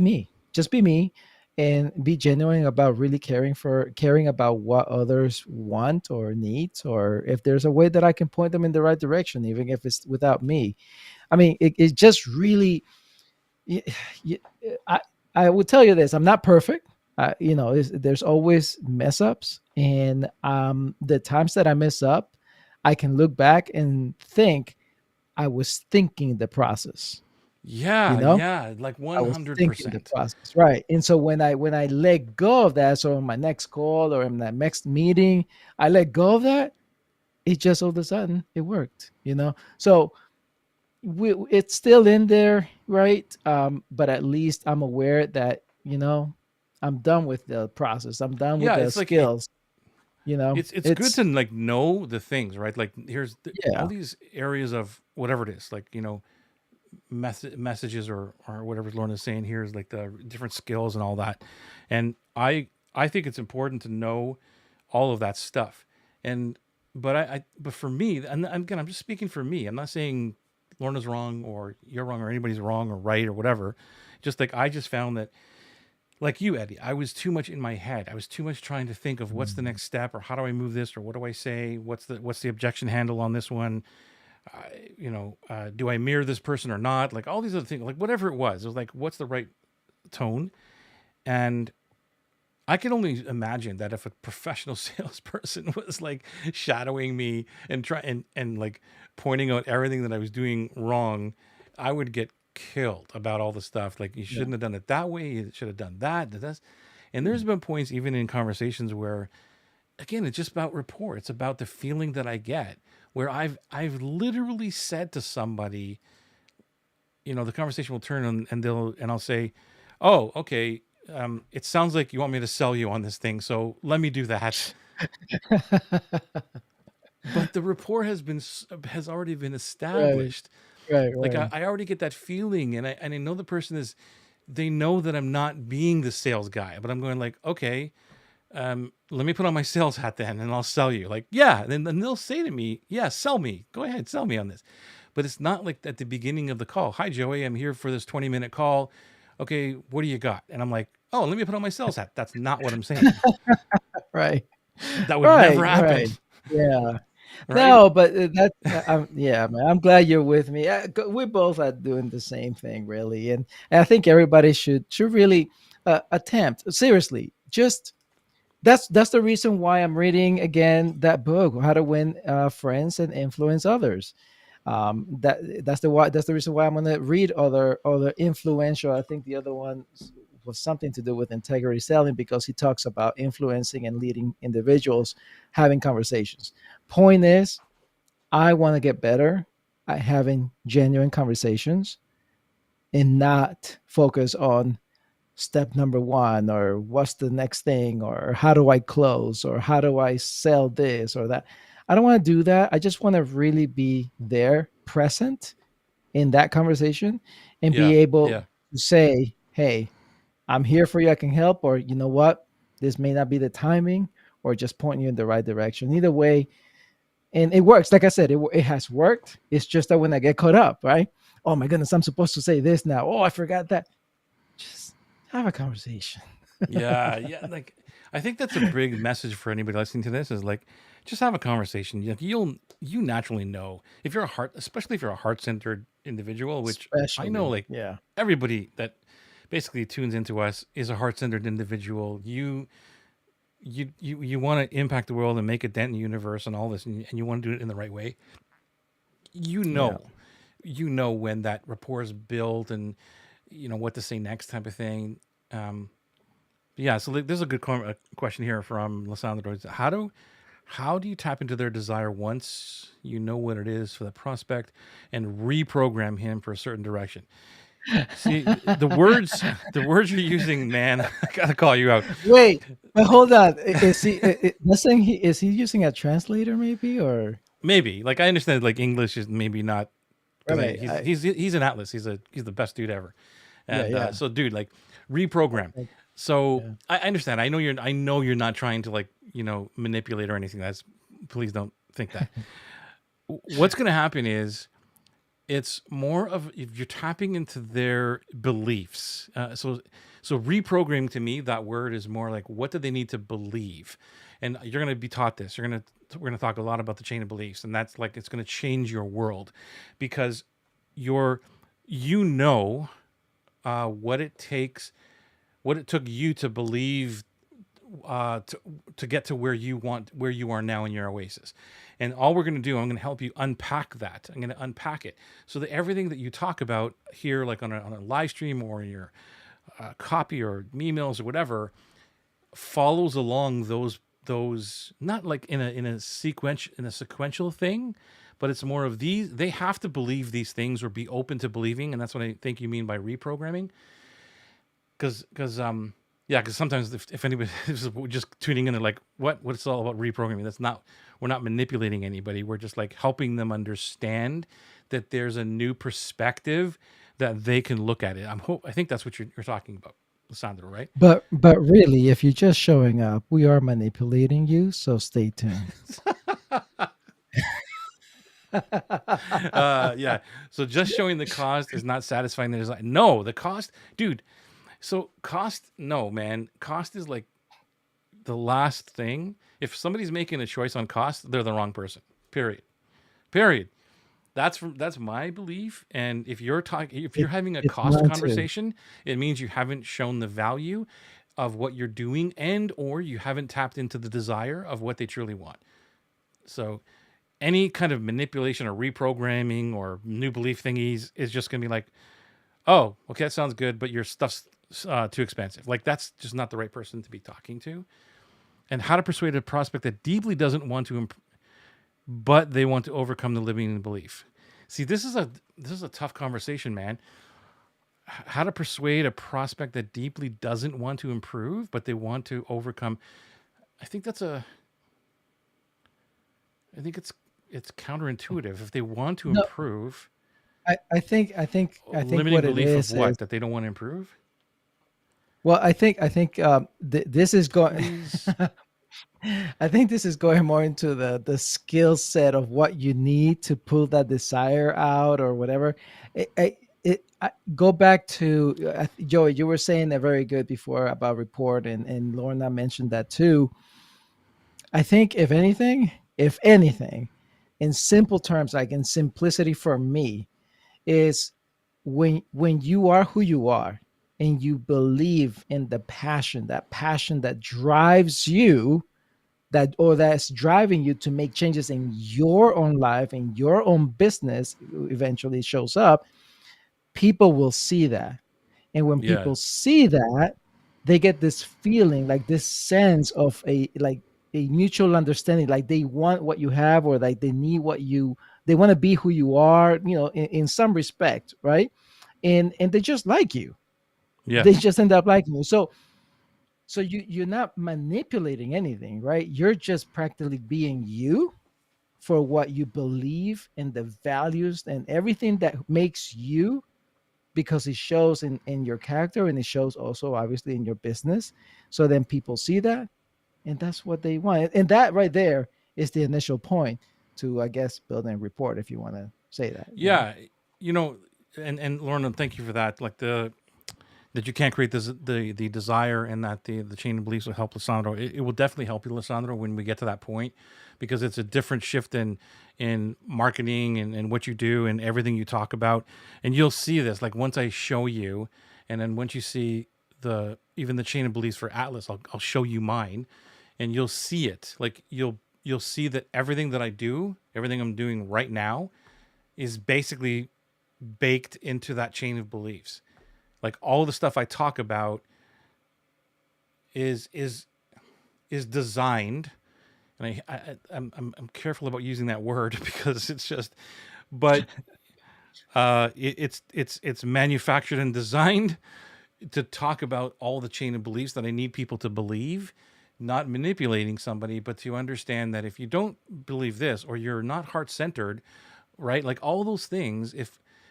S2: me, just be me, and be genuine about really caring about what others want or needs, or if there's a way that I can point them in the right direction, even if it's without me. I mean, it just really, y- y- I I will tell you this: I'm not perfect. There's always mess ups, and the times that I mess up, I can look back and think I was thinking the process. You
S1: Yeah,
S2: know,
S1: yeah, like
S2: I was thinking the
S1: 100%.
S2: process, right? And so when I let go of that, so in my next call or in that next meeting, I let go of that. It just all of a sudden it worked. So it's still in there, right? But at least I'm aware that I'm done with the process. I'm done with
S1: Yeah,
S2: the
S1: it's like it,
S2: skills. You know,
S1: it's good
S2: it's
S1: to like know the things, right? Like here's all
S2: yeah,
S1: these areas of whatever it is, like messages or whatever Lauren is saying here is like the different skills and all that. And I think it's important to know all of that stuff. And but for me, and again, I'm just speaking for me. I'm not saying Lorna's wrong or you're wrong or anybody's wrong or right or whatever. Just like I just found that, like you, Eddie, I was too much in my head. I was too much trying to think of what's the
S2: mm,
S1: next step or how do I move this or what do I say? What's the objection handle on this one? Do I mirror this person or not? Like all these other things, like whatever it was like, what's the right tone? And I can only imagine that if a professional salesperson was like shadowing me and and like pointing out everything that I was doing wrong, I would get killed about all the stuff. Like you
S2: yeah,
S1: shouldn't have done it that way. You should have done that. That's, and
S2: mm,
S1: there's been points even in conversations where, again, it's just about rapport. It's about the feeling that I get where I've literally said to somebody, the conversation will turn and I'll say, "Oh, okay. It sounds like you want me to sell you on this thing, so let me do that." But the rapport has already been
S2: right,
S1: established.
S2: right,
S1: Like
S2: right.
S1: I already get that feeling, and I know the person is. They know that I'm not being the sales guy, but I'm going like, okay, let me put on my sales hat then, and I'll sell you. Like, yeah, then they'll say to me, yeah, sell me. Go ahead, sell me on this. But it's not like at the beginning of the call. Hi, Joey, I'm here for this 20-minute call. Okay, what do you got? And I'm like, oh, let me put on my sales hat. That's not what I'm saying.
S2: Right.
S1: That would never
S2: Right,
S1: happen,
S2: right. Yeah.
S1: right?
S2: No, but that's yeah, man. I'm glad you're with me. We both are doing the same thing, really, and I think everybody should really attempt seriously. Just that's the reason why I'm reading again that book, How to Win Friends and Influence Others. That's the reason why I'm going to read other influential. I think the other one was something to do with integrity selling, because he talks about influencing and leading individuals having conversations. Point is, I want to get better at having genuine conversations and not focus on step number one, or what's the next thing, or how do I close, or how do I sell this or that. I don't want to do that. I just want to really be there, present in that conversation, and be
S1: Yeah,
S2: able
S1: yeah,
S2: to say, hey, I'm here for you, I can help, or you know what, this may not be the timing, or just point you in the right direction. Either way, and it works. Like I said, it has worked. It's just that when I get caught up, right? Oh my goodness, I'm supposed to say this now. Oh, I forgot that. Just have a conversation.
S1: yeah. Like, I think that's a big message for anybody listening to this is like, just have a conversation. You naturally know if you're especially if you're a heart-centered individual, which I know
S2: Especially,
S1: like
S2: yeah,
S1: everybody that basically tunes into us is a heart-centered individual. You want to impact the world and make a dent in the universe and all this, and you want to do it in the right way. You
S2: yeah.
S1: know, you know when that rapport is built and what to say next type of thing. Um, yeah, so like, there's a good question here from Lissandro. How do you tap into their desire once you know what it is for the prospect and reprogram him for a certain direction? See, the words you're using, man, I gotta call you out.
S2: Wait, but hold on. Is he? That's saying he using a translator, maybe, or
S1: Maybe, like I understand, like English is maybe not because
S2: right?
S1: he's an atlas. He's the best dude ever.
S2: Yeah,
S1: And
S2: yeah.
S1: so, dude, like reprogram.
S2: Okay.
S1: So
S2: Yeah.
S1: I understand. I know you're not trying to, like, manipulate or anything. That's Please don't think that. What's going to happen is it's more of, if you're tapping into their beliefs. So reprogramming, to me, that word is more like, what do they need to believe? And you're going to be taught this. We're going to talk a lot about the chain of beliefs, and that's like, it's going to change your world, because you're you know what it takes, what it took you to believe, to get to where you are now in your oasis. And all we're going to do, I'm going to help you unpack that. I'm going to unpack it so that everything that you talk about here, like on a live stream or in your copy or emails or whatever, follows along those, not like in a sequential thing, but it's more of, these, they have to believe these things or be open to believing. And that's what I think you mean by reprogramming. Because yeah, because sometimes if anybody is just tuning in, they're like, what's all about reprogramming? That's not We're not manipulating anybody. We're just like helping them understand that there's a new perspective that they can look at it. I think that's what you're talking about, Lissandro, right?
S2: But really, if you're just showing up, we are manipulating you. So stay tuned.
S1: Yeah. So just showing the cost is not satisfying the design. No, the cost, dude. So cost, no, man. Cost is like the last thing. If somebody's making a choice on cost, they're the wrong person. Period. Period. That's my belief. And if you're
S2: It,
S1: having a
S2: it's
S1: cost
S2: mine too.
S1: conversation, it means you haven't shown the value of what you're doing, and or you haven't tapped into the desire of what they truly want. So any kind of manipulation or reprogramming or new belief thingies is just going to be like, oh, okay, that sounds good, but your stuff's too expensive. Like, that's just not the right person to be talking to. And how to persuade a prospect that deeply doesn't want to, but they want to overcome the limiting belief. See, this is a tough conversation, man. How to persuade a prospect that deeply doesn't want to improve, but they want to overcome. I think that's a. I think it's counterintuitive. If they want to
S2: No,
S1: improve,
S2: I think
S1: limiting
S2: what it
S1: belief of
S2: is
S1: what, that they don't want to improve.
S2: well, this is going.
S1: Please.
S2: I think this is going more into the skill set of what you need to pull that desire out or whatever. Go back to Joey. You were saying that very good before about report, and Lorna mentioned that too. I think if anything, in simple terms, like in simplicity for me, is when you are who you are and you believe in the passion, that passion that drives you, that's driving you to make changes in your own life, in your own business, eventually shows up, people will see that. And when
S1: Yeah.
S2: people see that, they get this feeling, like this sense of a mutual understanding, like they want what you have, or like they need what you, they want to be who you are, in some respect, right? And they just like you.
S1: Yeah.
S2: They just end up liking you. So you're not manipulating anything, right? You're just practically being you for what you believe, and the values and everything that makes you, because it shows in your character, and it shows also obviously in your business. So then people see that, and that's what they want. And that right there is the initial point to, I guess, build a report, if you want to say that.
S1: Yeah. You know, and Lorna, thank you for that. Like, that you can't create the desire, and that the chain of beliefs will help Lissandro. It will definitely help you, Lissandro, when we get to that point, because it's a different shift in marketing and what you do and everything you talk about. And you'll see this, like, once I show you, and then once you see even the chain of beliefs for Atlas, I'll show you mine, and you'll see it. Like, you'll see that everything that I do, everything I'm doing right now, is basically baked into that chain of beliefs. Like, all the stuff I talk about is designed, and I'm careful about using that word because it's just, but it's manufactured and designed to talk about all the chain of beliefs that I need people to believe, not manipulating somebody, but to understand that if you don't believe this, or you're not heart centered, right? Like, all those things,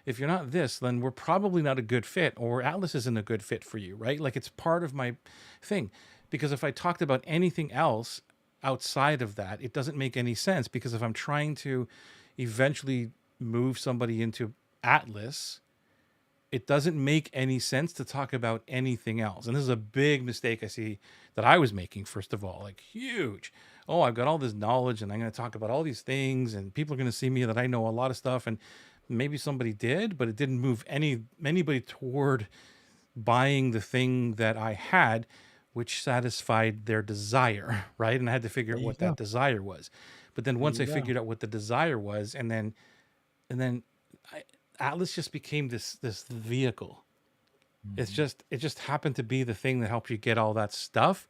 S1: if you're not this, then we're probably not a good fit, or Atlas isn't a good fit for you, right? Like it's part of my thing. Because if I talked about anything else outside of that, it doesn't make any sense. Because if I'm trying to eventually move somebody into Atlas, it doesn't make any sense to talk about anything else. And this is a big mistake I see that I was making, first of all, like huge. Oh, I've got all this knowledge and I'm going to talk about all these things and people are going to see me that I know a lot of stuff. And maybe somebody did, but it didn't move anybody toward buying the thing that I had, which satisfied their desire, right? And I had to figure
S2: There
S1: out
S2: you
S1: what that
S2: go.
S1: desire was. But then
S2: There
S1: once
S2: you
S1: I
S2: go.
S1: figured out what the desire was, and then I, Atlas just became this vehicle.
S2: Mhm.
S1: It just happened to be the thing that helped you get all that stuff.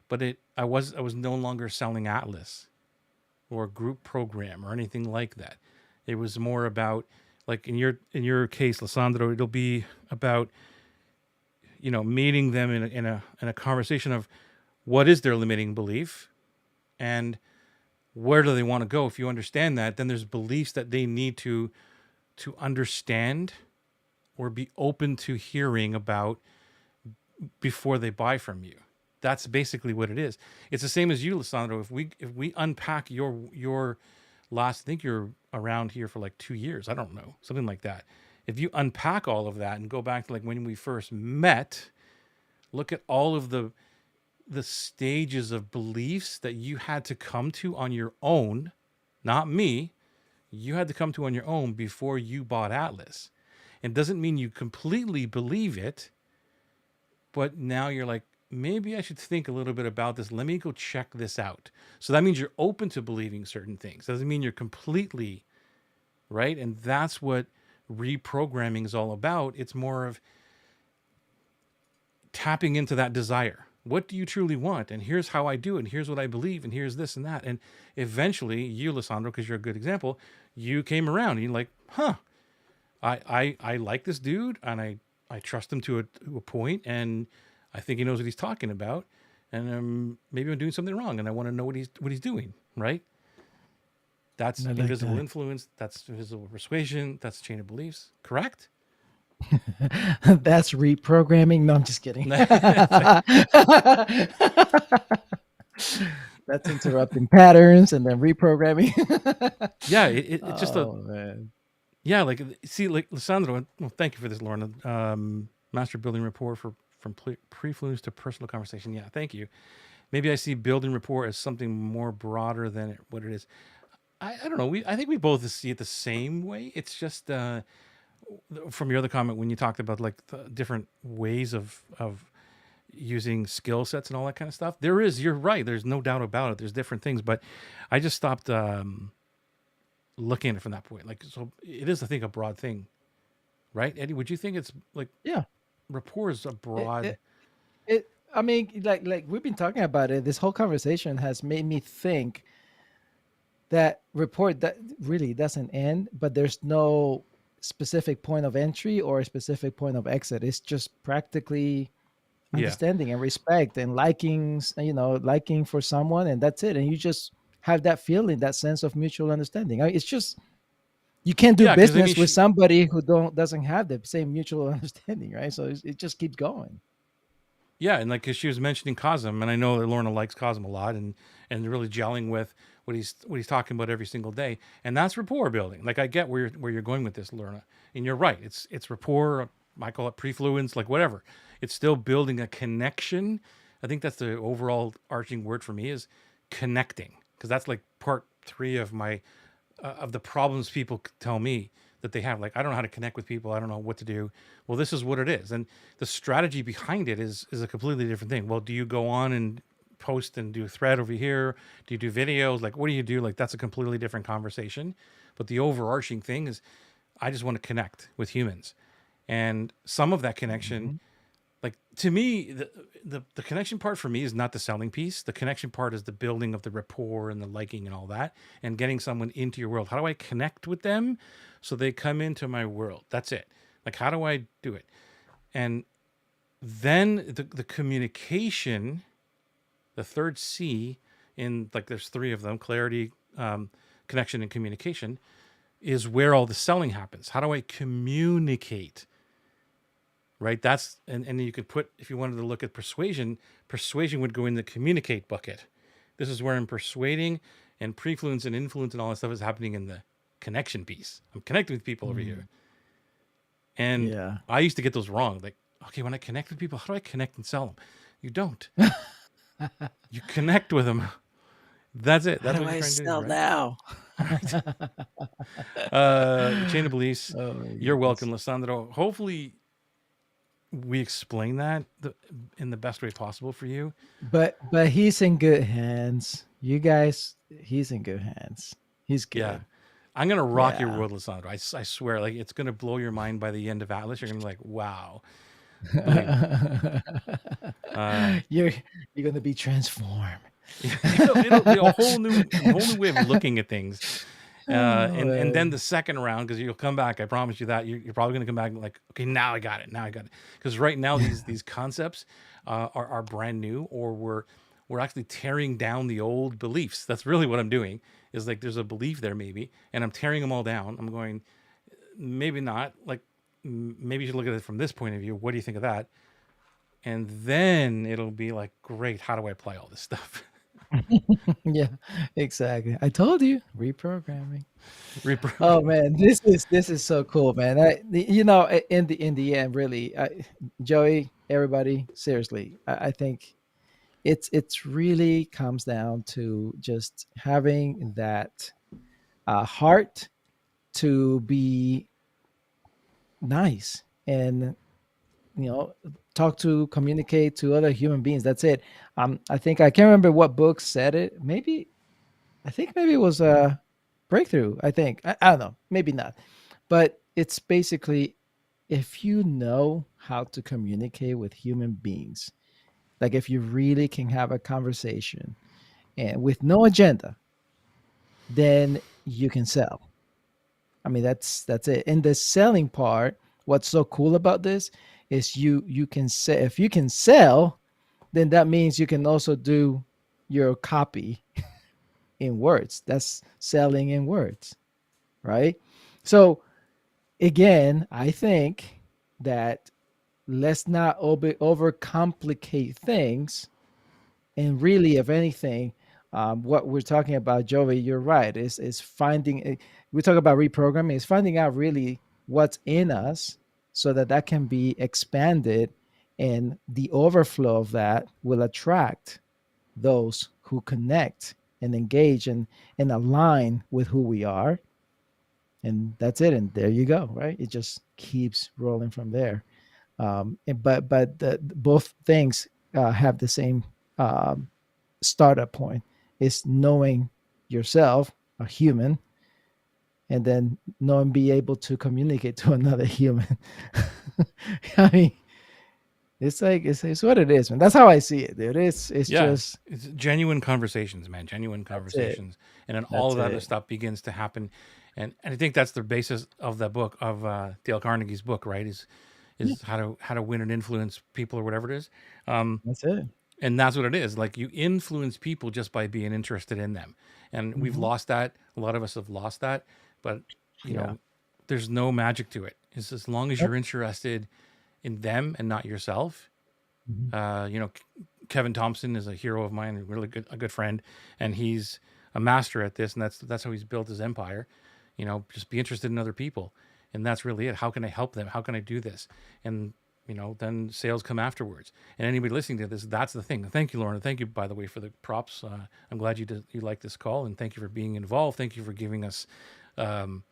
S1: But I was no longer selling Atlas or a group program or anything like that. It was more about, like in your case, Lissandro, it'll be about meeting them in a conversation of what is their limiting belief and where do they want to go. If you understand that, then there's beliefs that they need to understand or be open to hearing about before they buy from you. That's basically what it is. It's the same as you, Lissandro. If we unpack your last, I think you're around here for like 2 years. I don't know, something like that. If you unpack all of that and go back to like when we first met, look at all of the stages of beliefs that you had to come to on your own, not me. You had to come to on your own before you bought Atlas. It doesn't mean you completely believe it, but now you're like, maybe I should think a little bit about this. Let me go check this out. So that means you're open to believing certain things. Doesn't mean you're completely right. And that's what reprogramming is all about. It's more of tapping into that desire. What do you truly want? And here's how I do it. And here's what I believe. And here's this and that. And eventually, you, Lissandro, because you're a good example, you came around and you're like, huh, I like this dude and I trust him to a point, and I think he knows what he's talking about. And maybe I'm doing something wrong and I want to know what he's doing, right? That's
S2: I like
S1: invisible
S2: that.
S1: influence. That's invisible persuasion. That's chain of beliefs. Correct?
S2: That's reprogramming. No, I'm just kidding.
S1: It's like,
S2: That's interrupting patterns and then reprogramming.
S1: yeah, it's just a
S2: Oh man.
S1: yeah. Like see, like Lissandro. Well, thank you for this, Lorna. Master building rapport from prefluence to personal conversation. Yeah, thank you. Maybe I see building rapport as something more broader than what it is. I don't know. I think we both see it the same way. It's just from your other comment when you talked about like the different ways of using skill sets and all that kind of stuff. You're right. There's no doubt about it. There's different things, but I just stopped looking at it from that point. Like, so it is, I think, a broad thing, right? Eddie, would you think it's like
S2: Yeah.
S1: rapport is a
S2: It,
S1: broad?
S2: it, it I mean, like we've been talking about it. This whole conversation has made me think that report that really doesn't end, but there's no specific point of entry or a specific point of exit. It's just practically
S1: Yeah,
S2: understanding and respect and liking, liking for someone, and that's it. And you just have that feeling, that sense of mutual understanding. It's just you can't do
S1: yeah. Because I mean,
S2: business with somebody who doesn't have the same mutual understanding, right? So it just keeps going.
S1: yeah, and like, because she was mentioning Cosm, and I know that Lorna likes Cosm a lot, and really gelling with what he's talking about every single day, and that's rapport building. Like, I get where you're going with this, Lorna, and you're right. It's rapport. I call it prefluence, like whatever. It's still building a connection. I think that's the overall arching word for me is connecting, because that's like part three of my of the problems people tell me that they have. Like, I don't know how to connect with people. I don't know what to do. Well, this is what it is, and the strategy behind it is a completely different thing. Well, do you go on and post and do a thread over here? Do you do videos? Like, what do you do? Like, that's a completely different conversation. But the overarching thing is, I just want to connect with humans, and some of that connection,
S2: Hmm.
S1: like, to me, the connection part for me is not the selling piece. The connection part is the building of the rapport and the liking and all that, and getting someone into your world. How do I connect with them so they come into my world? That's it. Like, how do I do it? And then the communication, the third C, in, like, there's three of them: clarity, connection, and communication. is where all the selling happens. How do I communicate? Right? And you could put, if you wanted to look at persuasion would go in the communicate bucket. This is where I'm persuading, and prefluence and influence and all that stuff is happening in the connection piece. I'm connecting with people over here. And
S2: Yeah.
S1: I used to get those wrong. Like, okay, when I connect with people, how do I connect and sell them? You don't. You connect with them. That's it.
S2: How
S1: That's
S2: do
S1: what you're
S2: I
S1: trying to do,
S2: sell
S1: right?
S2: now?
S1: Chain of beliefs.
S2: Oh my
S1: You're welcome,
S2: goodness.
S1: Lissandro. Hopefully, we explain that in the best way possible for you.
S2: But he's in good hands. You guys, he's in good hands. He's
S1: Yeah.
S2: good.
S1: I'm gonna rock your
S2: Yeah.
S1: world, Lissandro. I swear, like it's gonna blow your mind by the end of Atlas. You're gonna be like, wow. Believe me. Uh,
S2: you're you're gonna be transformed.
S1: it'll be a whole new way of looking at things.
S2: Oh
S1: And then
S2: man.
S1: the second round, because you'll come back, I promise you that you're probably going to come back like, okay, now I got it, because right now these concepts are brand new, or we're actually tearing down the old beliefs. That's really what I'm doing. Is like there's a belief there maybe, and I'm tearing them all down. I'm going, maybe not, like maybe you should look at it from this point of view. What do you think of that? And then it'll be like, great, how do I apply all this stuff?
S2: Yeah, exactly. I told you, reprogramming. Oh
S1: Reprogram.
S2: man, this is so cool, man. In the end, really, Joey, everybody, seriously, I think it's really comes down to just having that heart to be nice and talk to communicate to other human beings. That's it. I think I can't remember what book said it. Maybe it was a breakthrough. I don't know, maybe not, but it's basically, if you know how to communicate with human beings, like if you really can have a conversation and with no agenda, then you can sell. I mean, that's it. And the selling part, what's so cool about this is you can say, if you can sell, then that means you can also do your copy in words. That's selling in words, right? So again, I think that let's not overcomplicate things. And really, if anything, what we're talking about, Joey, you're right, is finding. We talk about reprogramming, is finding out really what's in us, so that that can be expanded, and the overflow of that will attract those who connect and engage and align with who we are, and that's it. And there you go, right? It just keeps rolling from there. But both things have the same um, startup point, is knowing yourself, a human, and then know and be able to communicate to another human. I mean, it's like it's what it is, man. That's how I see it, dude. It's
S1: Yeah,
S2: just
S1: it's genuine conversations, man. Genuine
S2: that's it.
S1: conversations, and then all
S2: That's
S1: of that other
S2: it.
S1: stuff begins to happen. And I think that's the basis of the book of Dale Carnegie's book, right?
S2: Yeah,
S1: Is how to win and influence people or whatever it is. Um,
S2: that's it.
S1: and that's what it is. Like you influence people just by being interested in them, and we've
S2: Hmm.
S1: lost that. A lot of us have lost that, but you
S2: Yeah.
S1: know, there's no magic to it. It's as long as
S2: Yep.
S1: you're interested in them and not yourself.
S2: Hmm.
S1: You know, Kevin Thompson is a hero of mine, a good friend, and he's a master at this, and that's how he's built his empire. You know, just be interested in other people, and that's really it. How can I help them? How can I do this? And you know, then sales come afterwards. And anybody listening to this, that's the thing. Thank you, Lauren. Thank you, by the way, for the props. I'm glad you like this call, and thank you for being involved. Thank you for giving us um,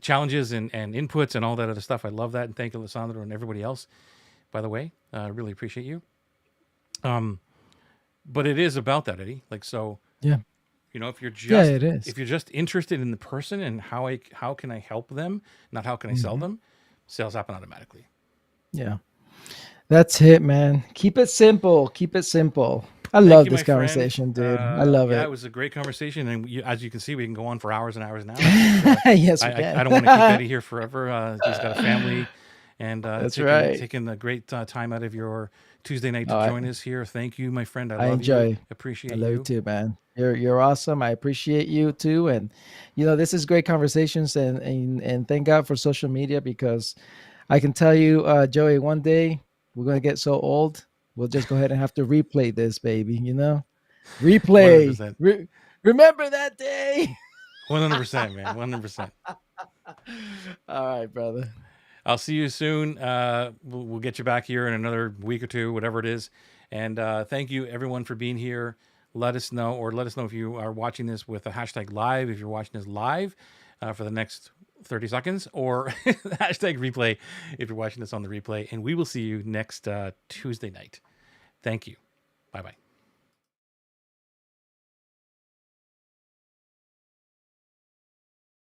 S1: challenges and inputs and all that other stuff. I love that, and thank you, Alessandro, and everybody else. By the way, I really appreciate you. Um, but it is about that, Eddie. Like so,
S2: Yeah.
S1: you know,
S2: Yeah, it is.
S1: if you're just interested in the person and how can I help them, not how can I sell
S2: Hmm.
S1: them, sales happen automatically.
S2: Yeah. That's it, man. Keep it simple. Keep it simple. I
S1: Thank
S2: love
S1: you,
S2: this
S1: my friend.
S2: conversation, dude. I love
S1: Yeah, it
S2: it.
S1: was a great conversation, and as you can see, we can go on for hours and hours and hours. But
S2: Yes, we
S1: I
S2: can.
S1: don't want to keep Eddie here forever. He's got a family, and
S2: That's
S1: taking
S2: right.
S1: taking a great time out of your Tuesday night to
S2: Oh,
S1: join us here. Thank you, my friend. I
S2: I
S1: love you.
S2: enjoy. I
S1: Appreciate
S2: love you
S1: you.
S2: too, man. You're awesome. I appreciate you too. And this is great conversations, and thank God for social media, because I can tell you, Joey, one day we're gonna get so old, we'll just go ahead and have to replay this, baby. Replay.
S1: 100%.
S2: Remember that day.
S1: 100%, man. 100%.
S2: All right, brother.
S1: I'll see you soon. We'll get you back here in another week or two, whatever it is. And thank you, everyone, for being here. Let us know if you are watching this with a hashtag live, if you're watching this live for the next 30 seconds, or hashtag replay if you're watching this on the replay. And we will see you next Tuesday night. Thank you. Bye-bye.